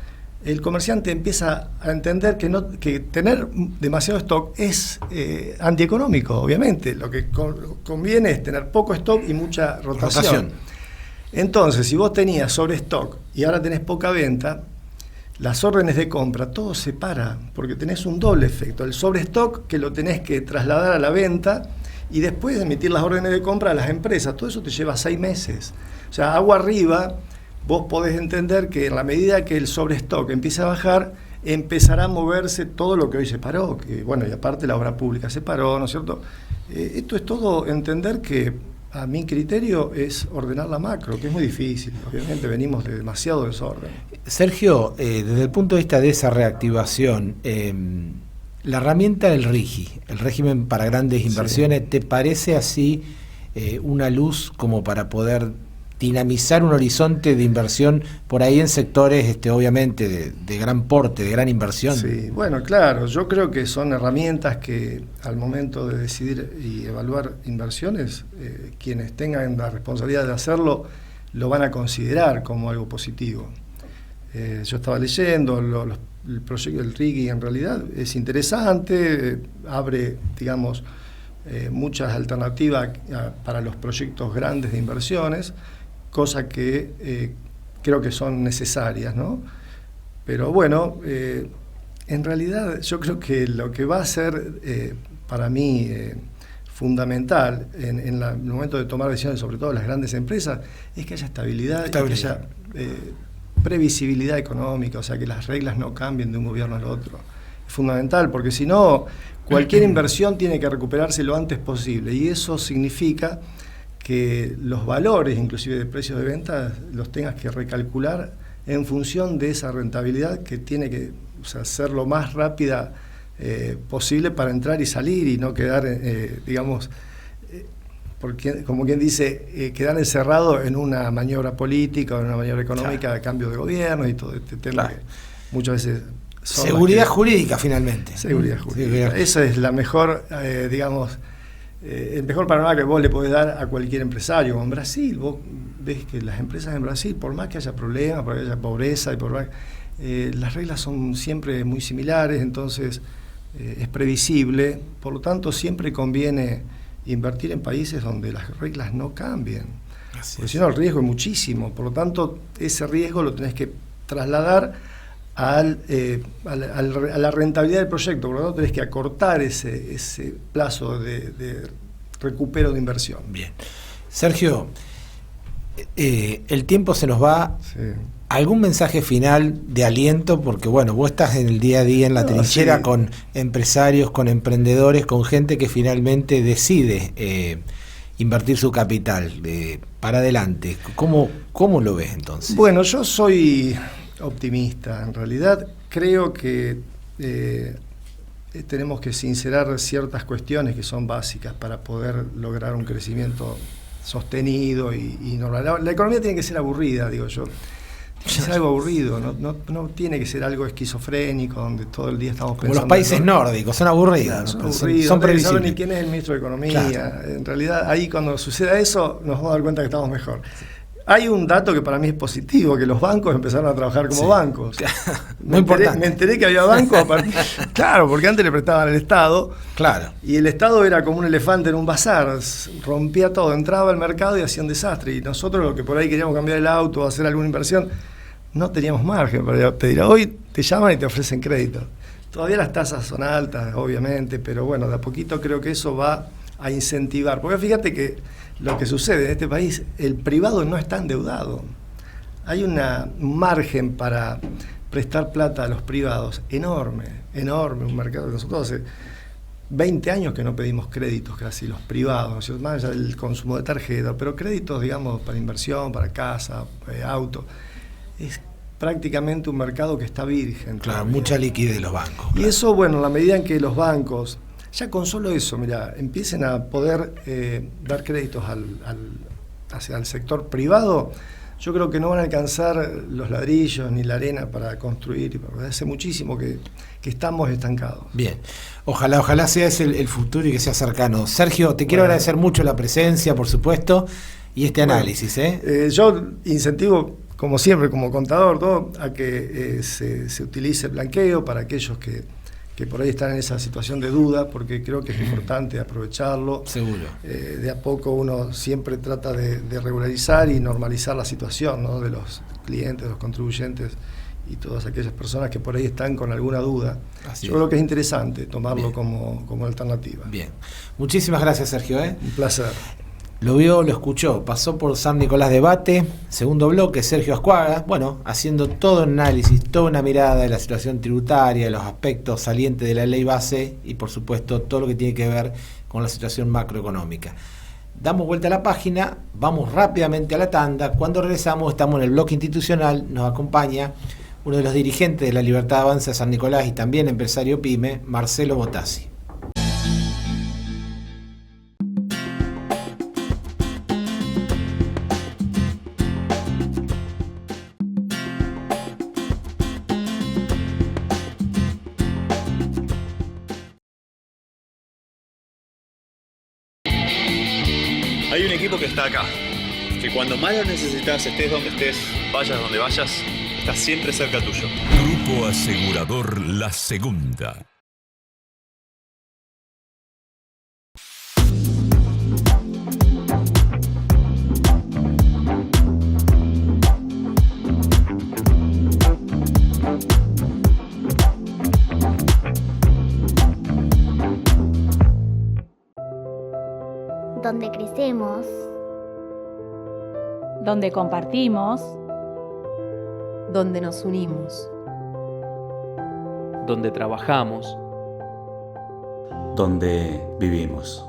el comerciante empieza a entender que tener demasiado stock es antieconómico, obviamente. Lo que conviene es tener poco stock y mucha rotación. Entonces, si vos tenías sobrestock y ahora tenés poca venta, las órdenes de compra, todo se para, porque tenés un doble efecto. El sobrestock que lo tenés que trasladar a la venta y después emitir las órdenes de compra a las empresas. Todo eso te lleva 6 meses. O sea, agua arriba, vos podés entender que en la medida que el sobrestock empieza a bajar, empezará a moverse todo lo que hoy se paró. Que, bueno, y aparte la obra pública se paró, ¿no es cierto? Esto es todo entender que a mi criterio, es ordenar la macro, que es muy difícil. Obviamente venimos de demasiado desorden. Sergio, desde el punto de vista de esa reactivación, la herramienta del RIGI, el régimen para grandes inversiones, ¿te parece así una luz como para poder dinamizar un horizonte de inversión por ahí en sectores obviamente de gran porte, de gran inversión? Sí, bueno, claro, yo creo que son herramientas que al momento de decidir y evaluar inversiones, quienes tengan la responsabilidad de hacerlo lo van a considerar como algo positivo. Yo estaba leyendo el proyecto del RIGI, en realidad es interesante, abre, digamos, muchas alternativas para los proyectos grandes de inversiones, cosas que creo que son necesarias, ¿no? Pero bueno, en realidad yo creo que lo que va a ser para mí fundamental en el momento de tomar decisiones, sobre todo las grandes empresas, es que haya estabilidad. Y que haya previsibilidad económica, o sea, que las reglas no cambien de un gobierno al otro. Es fundamental, porque si no, cualquier inversión tiene que recuperarse lo antes posible, y eso significa que los valores, inclusive de precios de venta, los tengas que recalcular en función de esa rentabilidad que tiene que, o sea, ser lo más rápida posible para entrar y salir y no quedar, digamos, porque, como quien dice, quedar encerrado en una maniobra política o en una maniobra económica de cambio de gobierno y todo este tema que muchas veces... Seguridad jurídica, finalmente. Seguridad jurídica. Esa es la mejor, digamos... el mejor panorama que vos le podés dar a cualquier empresario. Como en Brasil, vos ves que las empresas en Brasil, por más que haya problemas, por más que haya pobreza, las reglas son siempre muy similares, entonces es previsible, por lo tanto siempre conviene invertir en países donde las reglas no cambien, porque si no el riesgo es muchísimo, por lo tanto ese riesgo lo tenés que trasladar a la rentabilidad del proyecto, por lo tanto tenés que acortar ese plazo de recupero de inversión. Bien. Sergio, el tiempo se nos va. Sí. ¿Algún mensaje final de aliento? Porque bueno, vos estás en el día a día en la trinchera con empresarios, con emprendedores, con gente que finalmente decide invertir su capital para adelante. ¿Cómo lo ves entonces? Bueno, yo soy optimista. En realidad creo que tenemos que sincerar ciertas cuestiones que son básicas para poder lograr un crecimiento sostenido y normal. La economía tiene que ser aburrida, digo yo. Tiene que ser algo aburrido, no tiene que ser algo esquizofrénico donde todo el día estamos pensando... Como los países nórdicos, son aburridos. Claro, son previsibles. No saben ni quién es el ministro de Economía. Claro. En realidad, ahí cuando suceda eso, nos vamos a dar cuenta que estamos mejor. Hay un dato que para mí es positivo, que los bancos empezaron a trabajar como bancos. Me enteré que había bancos a partir... Claro, porque antes le prestaban al Estado. Claro. Y el Estado era como un elefante en un bazar, rompía todo, entraba al mercado y hacía un desastre. Y nosotros, los que por ahí queríamos cambiar el auto o hacer alguna inversión, no teníamos margen para pedir. Hoy te llaman y te ofrecen crédito. Todavía las tasas son altas, obviamente, pero bueno, de a poquito creo que eso va a incentivar. Porque fíjate que lo que sucede en este país, el privado no está endeudado. Hay un margen para prestar plata a los privados enorme, un mercado que nosotros hace 20 años que no pedimos créditos casi los privados, más allá del consumo de tarjeta, pero créditos, digamos, para inversión, para casa, auto. Es prácticamente un mercado que está virgen. Claro, todavía. Mucha liquidez de los bancos. Y eso, bueno, en la medida en que los bancos, ya con solo eso, mira, empiecen a poder dar créditos hacia el sector privado, yo creo que no van a alcanzar los ladrillos ni la arena para construir. Hace muchísimo que estamos estancados. Bien, ojalá sea ese el futuro y que sea cercano. Sergio, te quiero agradecer mucho la presencia, por supuesto, y este análisis. Yo incentivo, como siempre, como contador, todo, a que se utilice el blanqueo para aquellos que por ahí están en esa situación de duda, porque creo que es importante aprovecharlo. Seguro. De a poco uno siempre trata de regularizar y normalizar la situación, ¿no?, de los clientes, de los contribuyentes y todas aquellas personas que por ahí están con alguna duda. Yo creo que es interesante tomarlo como alternativa. Bien. Muchísimas gracias, Sergio. Un placer. Lo vio, lo escuchó, pasó por San Nicolás Debate, segundo bloque, Sergio Ascuaga, haciendo todo un análisis, toda una mirada de la situación tributaria, de los aspectos salientes de la ley base y por supuesto todo lo que tiene que ver con la situación macroeconómica. Damos vuelta a la página, vamos rápidamente a la tanda. Cuando regresamos, estamos en el bloque institucional, nos acompaña uno de los dirigentes de la Libertad Avanza San Nicolás y también empresario PYME, Marcelo Botassi. Hay un equipo que está acá, que cuando más lo necesitas, estés donde estés, vayas donde vayas, está siempre cerca tuyo. Grupo Asegurador La Segunda. Donde crecemos, donde compartimos, donde nos unimos, donde trabajamos, donde vivimos.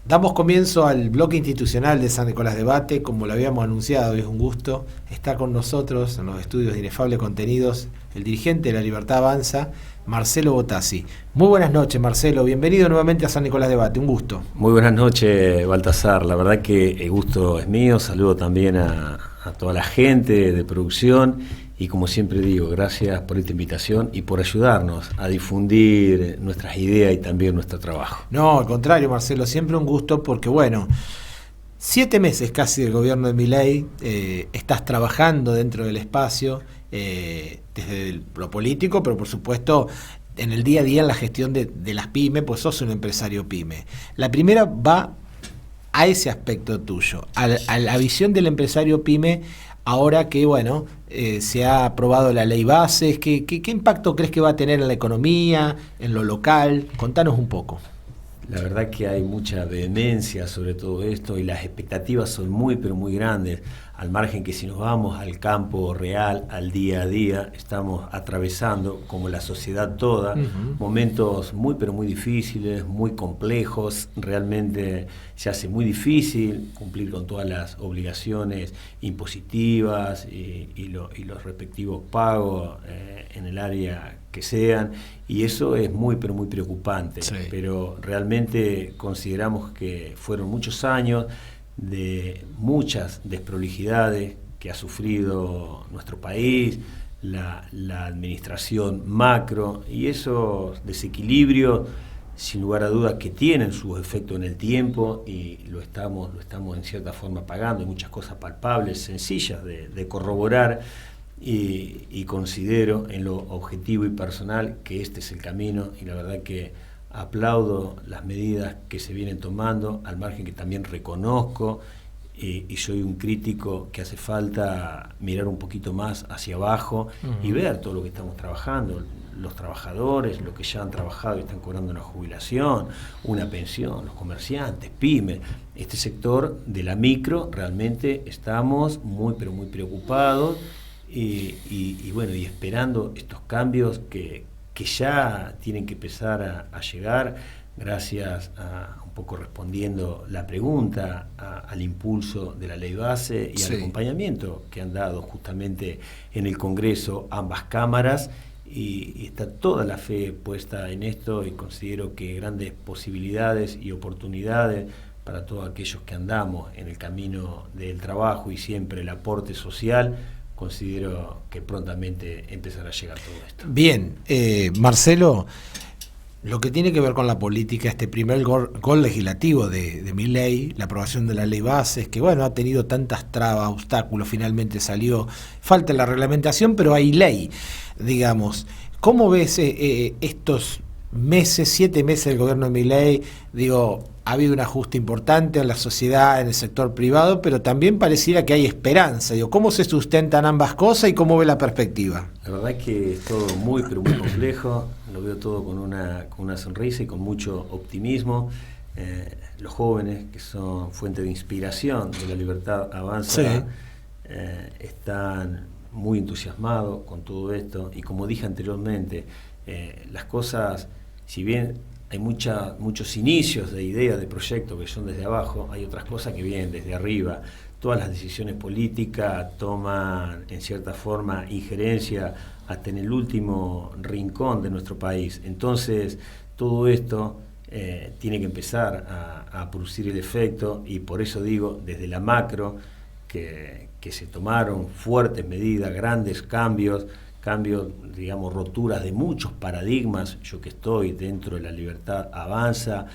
Damos comienzo al bloque institucional de San Nicolás Debate, como lo habíamos anunciado, es un gusto. Está con nosotros en los estudios de Inefable Contenidos el dirigente de la Libertad Avanza, Marcelo Botassi. Muy buenas noches, Marcelo, bienvenido nuevamente a San Nicolás Debate, un gusto. Muy buenas noches, Baltasar, la verdad que el gusto es mío, saludo también a toda la gente de producción y como siempre digo, gracias por esta invitación y por ayudarnos a difundir nuestras ideas y también nuestro trabajo. No, al contrario, Marcelo, siempre un gusto porque, bueno, 7 meses casi del gobierno de Milei, estás trabajando dentro del espacio, desde lo político, pero por supuesto en el día a día en la gestión de las pymes, pues sos un empresario pyme. La primera va a ese aspecto tuyo, a la visión del empresario pyme. Ahora que, bueno, se ha aprobado la ley Bases, ¿qué impacto crees que va a tener en la economía, en lo local? Contanos un poco. La verdad que hay mucha vehemencia sobre todo esto y las expectativas son muy, pero muy grandes, al margen que si nos vamos al campo real, al día a día, estamos atravesando, como la sociedad toda, momentos muy, pero muy difíciles, muy complejos, realmente se hace muy difícil cumplir con todas las obligaciones impositivas y los respectivos pagos en el área que sean, y eso es muy, pero muy preocupante, sí. Pero realmente consideramos que fueron muchos años de muchas desprolijidades que ha sufrido nuestro país, la administración macro, y esos desequilibrios, sin lugar a dudas, que tienen sus efectos en el tiempo, y lo estamos en cierta forma pagando. Hay muchas cosas palpables, sencillas de corroborar, y considero en lo objetivo y personal que este es el camino, y la verdad que aplaudo las medidas que se vienen tomando, al margen que también reconozco y soy un crítico que hace falta mirar un poquito más hacia abajo y ver todo lo que estamos trabajando, los trabajadores, los que ya han trabajado y están cobrando una jubilación, una pensión, los comerciantes, pymes, este sector de la micro, realmente estamos muy, pero muy preocupados y bueno, y esperando estos cambios que ya tienen que empezar a llegar, gracias a, un poco respondiendo la pregunta, al impulso de la ley base y sí, al acompañamiento que han dado justamente en el Congreso ambas cámaras, y está toda la fe puesta en esto, y considero que grandes posibilidades y oportunidades para todos aquellos que andamos en el camino del trabajo y siempre el aporte social. Considero que prontamente empezará a llegar todo esto. Bien, Marcelo, lo que tiene que ver con la política, este primer gol legislativo de Milei, la aprobación de la ley Bases, que bueno, ha tenido tantas trabas, obstáculos, finalmente salió, falta la reglamentación, pero hay ley, digamos. ¿Cómo ves estos meses, 7 meses del gobierno de Milei, digo, ha habido un ajuste importante en la sociedad, en el sector privado, pero también pareciera que hay esperanza. Digo, ¿cómo se sustentan ambas cosas y cómo ve la perspectiva? La verdad es que es todo muy, pero muy complejo. Lo veo todo con una sonrisa y con mucho optimismo. Los jóvenes, que son fuente de inspiración de La Libertad Avanza, sí, están muy entusiasmados con todo esto. Y como dije anteriormente, las cosas, si bien hay muchos inicios de ideas, de proyectos que son desde abajo, hay otras cosas que vienen desde arriba. Todas las decisiones políticas toman, en cierta forma, injerencia hasta en el último rincón de nuestro país. Entonces, todo esto tiene que empezar a producir el efecto, y por eso digo, desde la macro, que se tomaron fuertes medidas, grandes cambios, digamos, roturas de muchos paradigmas. Yo que estoy dentro de La Libertad Avanza,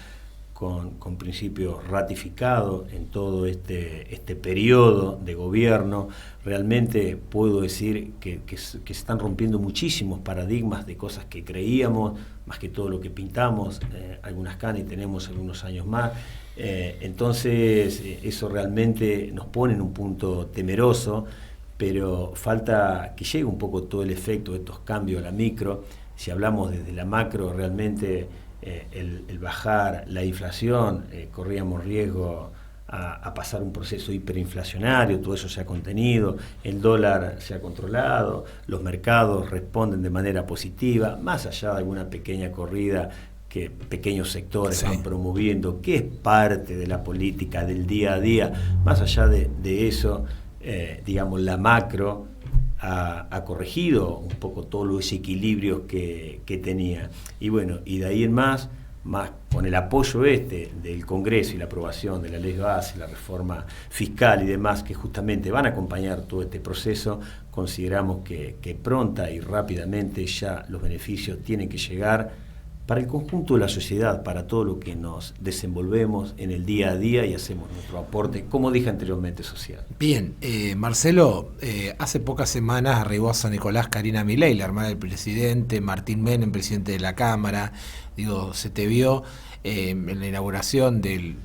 con principios ratificados en todo este periodo de gobierno, realmente puedo decir que se están rompiendo muchísimos paradigmas de cosas que creíamos, más que todo lo que pintamos, algunas canas y tenemos algunos años más. Entonces, eso realmente nos pone en un punto temeroso, pero falta que llegue un poco todo el efecto de estos cambios a la micro. Si hablamos desde la macro, realmente el bajar la inflación, corríamos riesgo a pasar un proceso hiperinflacionario. Todo eso se ha contenido, el dólar se ha controlado, los mercados responden de manera positiva, más allá de alguna pequeña corrida que pequeños sectores van promoviendo, que es parte de la política del día a día. Más allá de eso, digamos, la macro ha corregido un poco todos los desequilibrios que tenía. Y bueno, y de ahí en más con el apoyo del Congreso y la aprobación de la ley base, la reforma fiscal y demás, que justamente van a acompañar todo este proceso, consideramos que pronta y rápidamente ya los beneficios tienen que llegar para el conjunto de la sociedad, para todo lo que nos desenvolvemos en el día a día y hacemos nuestro aporte, como dije anteriormente, social. Bien, Marcelo, hace pocas semanas arribó a San Nicolás Karina Milei, la hermana del presidente, Martín Menem, presidente de la Cámara. Digo, se te vio en la inauguración del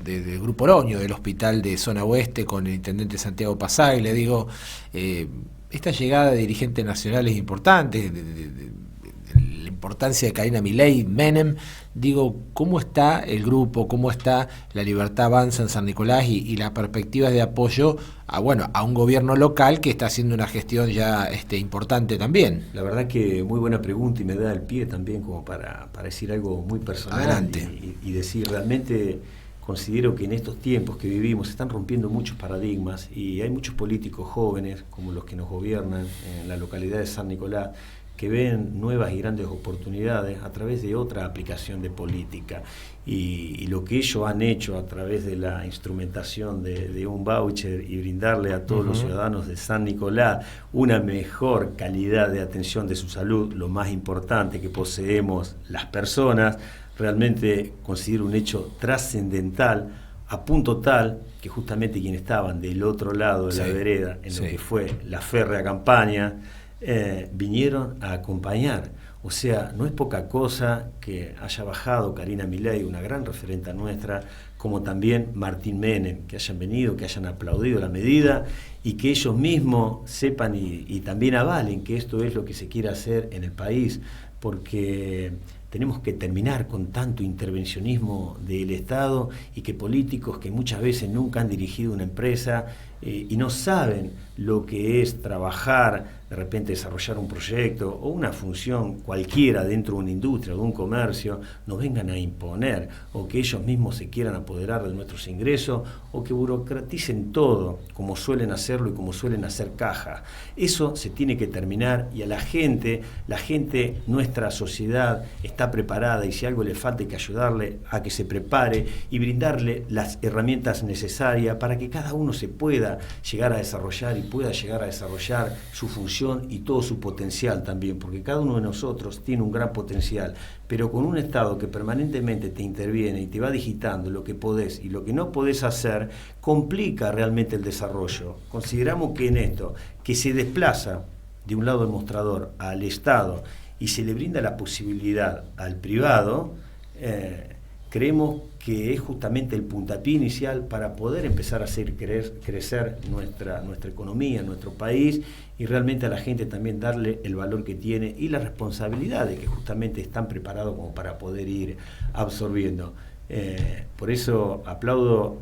Grupo Oroño, del hospital de Zona Oeste, con el intendente Santiago Pasaglia. Digo, esta llegada de dirigentes nacionales importantes, la importancia de Karina Milei, Menem, digo, ¿cómo está el grupo, cómo está La Libertad Avanza en San Nicolás y las perspectivas de apoyo a un gobierno local que está haciendo una gestión ya importante también? La verdad que muy buena pregunta, y me da el pie también como para decir algo muy personal. Adelante. Y decir, realmente considero que en estos tiempos que vivimos se están rompiendo muchos paradigmas, y hay muchos políticos jóvenes, como los que nos gobiernan en la localidad de San Nicolás, que ven nuevas y grandes oportunidades a través de otra aplicación de política, y lo que ellos han hecho a través de la instrumentación de un voucher y brindarle a todos los ciudadanos de San Nicolás una mejor calidad de atención de su salud, lo más importante que poseemos las personas, realmente considero un hecho trascendental, a punto tal que justamente quienes estaban del otro lado de la vereda en lo que fue la férrea campaña, vinieron a acompañar. O sea, no es poca cosa que haya bajado Karina Milei, una gran referente nuestra, como también Martín Menem, que hayan venido, que hayan aplaudido la medida y que ellos mismos sepan y también avalen que esto es lo que se quiere hacer en el país, porque tenemos que terminar con tanto intervencionismo del Estado, y que políticos que muchas veces nunca han dirigido una empresa y no saben lo que es trabajar, de repente desarrollar un proyecto o una función cualquiera dentro de una industria o de un comercio, nos vengan a imponer, o que ellos mismos se quieran apoderar de nuestros ingresos, o que burocraticen todo, como suelen hacerlo y como suelen hacer caja. Eso se tiene que terminar, y a la gente, nuestra sociedad está preparada, y si algo le falta hay que ayudarle a que se prepare y brindarle las herramientas necesarias para que cada uno se pueda llegar a desarrollar y pueda llegar a desarrollar su función y todo su potencial también, porque cada uno de nosotros tiene un gran potencial, pero con un Estado que permanentemente te interviene y te va digitando lo que podés y lo que no podés hacer, complica realmente el desarrollo. Consideramos que en esto, que se desplaza de un lado del mostrador al Estado, y se le brinda la posibilidad al privado, creemos que es justamente el puntapié inicial para poder empezar a hacer crecer nuestra economía, nuestro país, y realmente a la gente también darle el valor que tiene y la responsabilidad de que justamente están preparados como para poder ir absorbiendo. Por eso aplaudo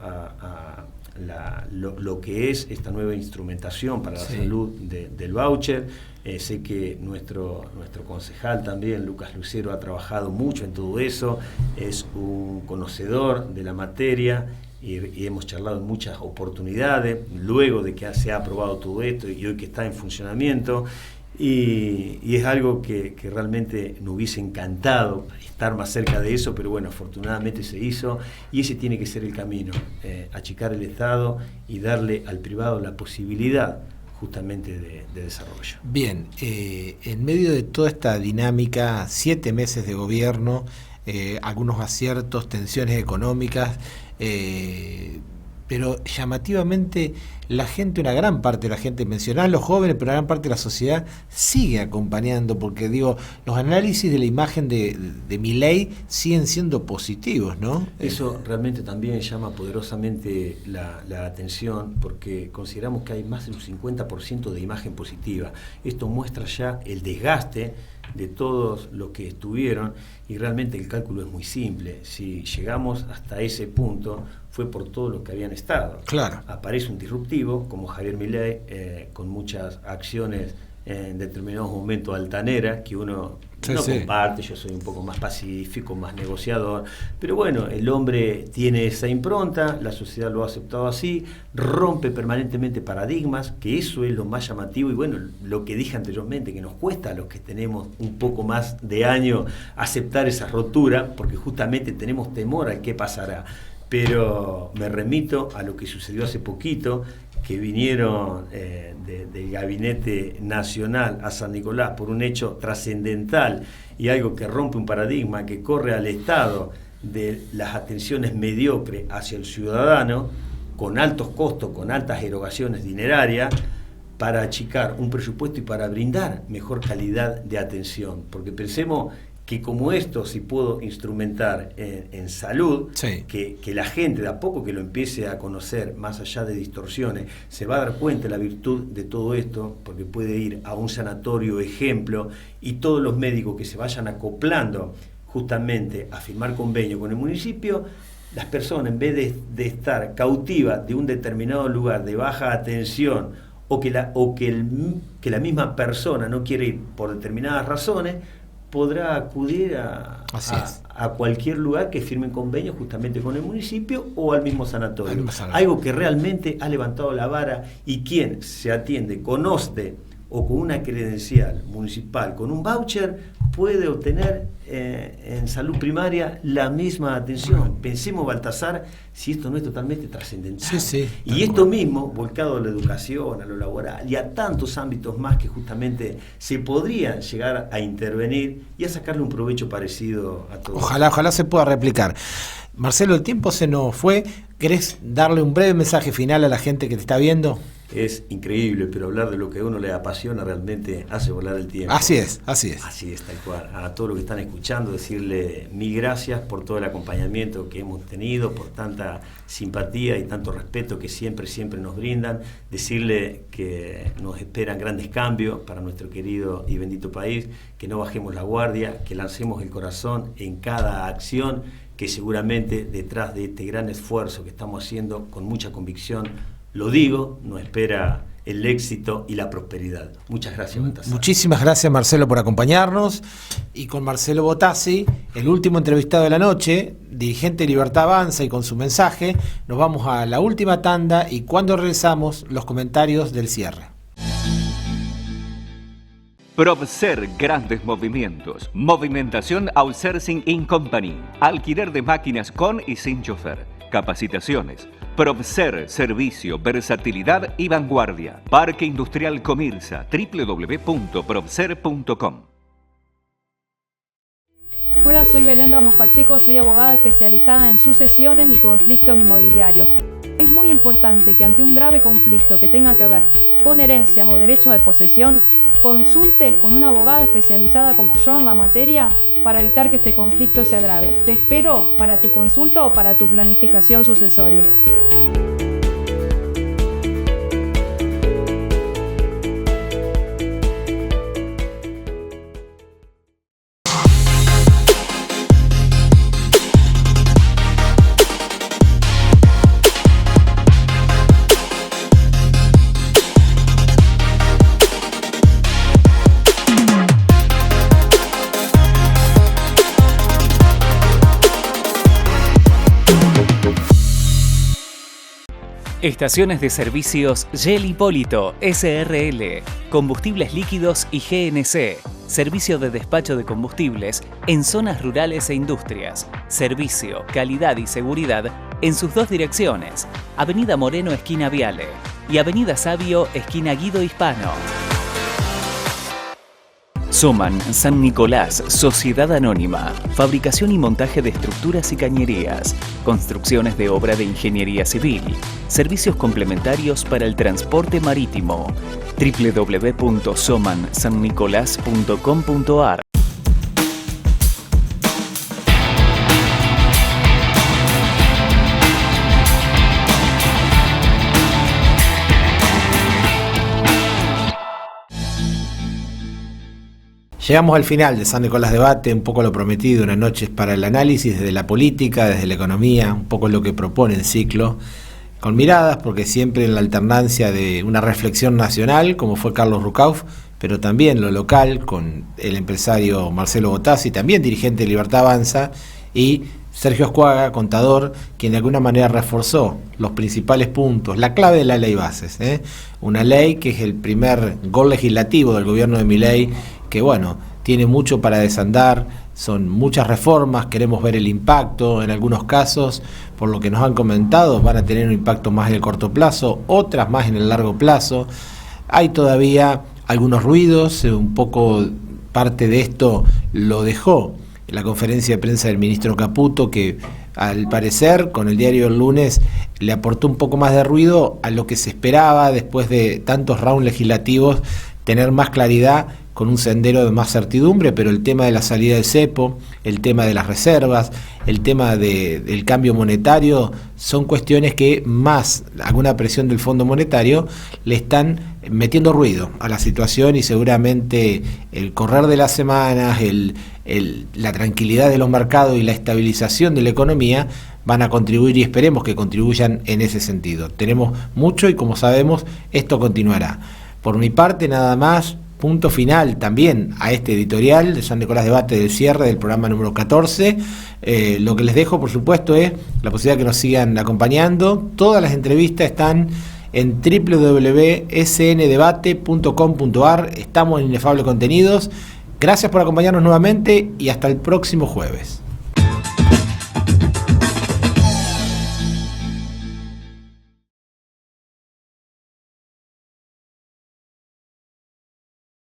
lo que es esta nueva instrumentación para la salud del voucher. Sé que nuestro concejal también, Lucas Lucero, ha trabajado mucho en todo eso, es un conocedor de la materia y hemos charlado en muchas oportunidades, luego de que se ha aprobado todo esto y hoy que está en funcionamiento. Y es algo que realmente nos hubiese encantado estar más cerca de eso, pero bueno, afortunadamente se hizo y ese tiene que ser el camino, achicar el Estado y darle al privado la posibilidad justamente de desarrollo. Bien, en medio de toda esta dinámica, 7 meses de gobierno, algunos aciertos, tensiones económicas, pero llamativamente la gente, una gran parte de la gente, mencionás los jóvenes, pero una gran parte de la sociedad sigue acompañando, porque digo, los análisis de la imagen de Milei siguen siendo positivos, ¿no? Eso realmente también llama poderosamente la atención, porque consideramos que hay más de un 50% de imagen positiva. Esto muestra ya el desgaste de todos los que estuvieron, y realmente el cálculo es muy simple. Si llegamos hasta ese punto fue por todo lo que habían estado. Claro. Aparece un disruptivo como Javier Milei, con muchas acciones en determinados momentos altaneras que uno comparte. Yo soy un poco más pacífico, más negociador, pero bueno, el hombre tiene esa impronta, la sociedad lo ha aceptado así, rompe permanentemente paradigmas, que eso es lo más llamativo. Y bueno, lo que dije anteriormente, que nos cuesta a los que tenemos un poco más de año aceptar esa rotura, porque justamente tenemos temor a qué pasará. Pero me remito a lo que sucedió hace poquito, que vinieron del Gabinete Nacional a San Nicolás por un hecho trascendental y algo que rompe un paradigma, que corre al Estado de las atenciones mediocres hacia el ciudadano, con altos costos, con altas erogaciones dinerarias, para achicar un presupuesto y para brindar mejor calidad de atención. Porque pensemos que como esto si puedo instrumentar en salud, que la gente de a poco que lo empiece a conocer, más allá de distorsiones, se va a dar cuenta de la virtud de todo esto, porque puede ir a un sanatorio ejemplo, y todos los médicos que se vayan acoplando justamente a firmar convenio con el municipio, las personas, en vez de estar cautivas de un determinado lugar de baja atención, o que la misma persona no quiere ir por determinadas razones, podrá acudir a cualquier lugar que firmen convenio justamente con el municipio o al mismo sanatorio. Algo que realmente ha levantado la vara, y quien se atiende con OSDE o con una credencial municipal, con un voucher, puede obtener en salud primaria la misma atención. Pensemos, Baltasar, si esto no es totalmente trascendental. Y esto mismo, volcado a la educación, a lo laboral y a tantos ámbitos más que justamente se podrían llegar a intervenir y a sacarle un provecho parecido a todo. Ojalá se pueda replicar. Marcelo, el tiempo se nos fue. ¿Querés darle un breve mensaje final a la gente que te está viendo? Es increíble, pero hablar de lo que a uno le apasiona realmente hace volar el tiempo. Así es. Así es, tal cual. A todos los que están escuchando, decirle mil gracias por todo el acompañamiento que hemos tenido, por tanta simpatía y tanto respeto que siempre nos brindan. Decirle que nos esperan grandes cambios para nuestro querido y bendito país, que no bajemos la guardia, que lancemos el corazón en cada acción, que seguramente detrás de este gran esfuerzo que estamos haciendo con mucha convicción, lo digo, nos espera el éxito y la prosperidad. Muchas gracias, Baltasar. Muchísimas gracias, Marcelo, por acompañarnos. Y con Marcelo Botassi, el último entrevistado de la noche, dirigente de Libertad Avanza, y con su mensaje, nos vamos a la última tanda, y cuando regresamos, los comentarios del cierre. Probser Grandes Movimientos. Movimentación Outsourcing in Company. Alquiler de máquinas con y sin chofer. Capacitaciones. Probser, servicio, versatilidad y vanguardia. Parque Industrial Comirsa, www.probser.com. Hola, soy Belén Ramos Pacheco, soy abogada especializada en sucesiones y conflictos inmobiliarios. Es muy importante que ante un grave conflicto que tenga que ver con herencias o derechos de posesión, consultes con una abogada especializada como yo en la materia para evitar que este conflicto se agrave. Te espero para tu consulta o para tu planificación sucesoria. Estaciones de servicios Shell Hipólito, SRL, combustibles líquidos y GNC, servicio de despacho de combustibles en zonas rurales e industrias, servicio, calidad y seguridad en sus dos direcciones, Avenida Moreno esquina Viale y Avenida Sabio esquina Guido Hispano. Soman San Nicolás, Sociedad Anónima, fabricación y montaje de estructuras y cañerías, construcciones de obra de ingeniería civil, servicios complementarios para el transporte marítimo. www.somansannicolás.com.ar. Llegamos al final de San Nicolás Debate, un poco lo prometido, una noche para el análisis desde la política, desde la economía, un poco lo que propone el ciclo, con miradas, porque siempre en la alternancia de una reflexión nacional, como fue Carlos Rucauf, pero también lo local, con el empresario Marcelo Botassi, también dirigente de Libertad Avanza, y Sergio Ascuaga, contador, quien de alguna manera reforzó los principales puntos, la clave de la ley bases, una ley que es el primer gol legislativo del gobierno de Milei, que bueno, tiene mucho para desandar, son muchas reformas, queremos ver el impacto, en algunos casos, por lo que nos han comentado, van a tener un impacto más en el corto plazo, otras más en el largo plazo. Hay todavía algunos ruidos, un poco parte de esto lo dejó en la conferencia de prensa del ministro Caputo, que al parecer con el diario El Lunes le aportó un poco más de ruido a lo que se esperaba después de tantos rounds legislativos, tener más claridad con un sendero de más certidumbre, pero el tema de la salida del cepo, el tema de las reservas, el tema del cambio monetario, son cuestiones que más alguna presión del Fondo Monetario le están metiendo ruido a la situación, y seguramente el correr de las semanas, la tranquilidad de los mercados y la estabilización de la economía van a contribuir, y esperemos que contribuyan en ese sentido. Tenemos mucho y, como sabemos, esto continuará. Por mi parte, nada más. Punto final también a este editorial de San Nicolás Debate del cierre del programa número 14. Lo que les dejo, por supuesto, es la posibilidad de que nos sigan acompañando. Todas las entrevistas están en www.sndebate.com.ar. Estamos en Inefable Contenidos. Gracias por acompañarnos nuevamente y hasta el próximo jueves.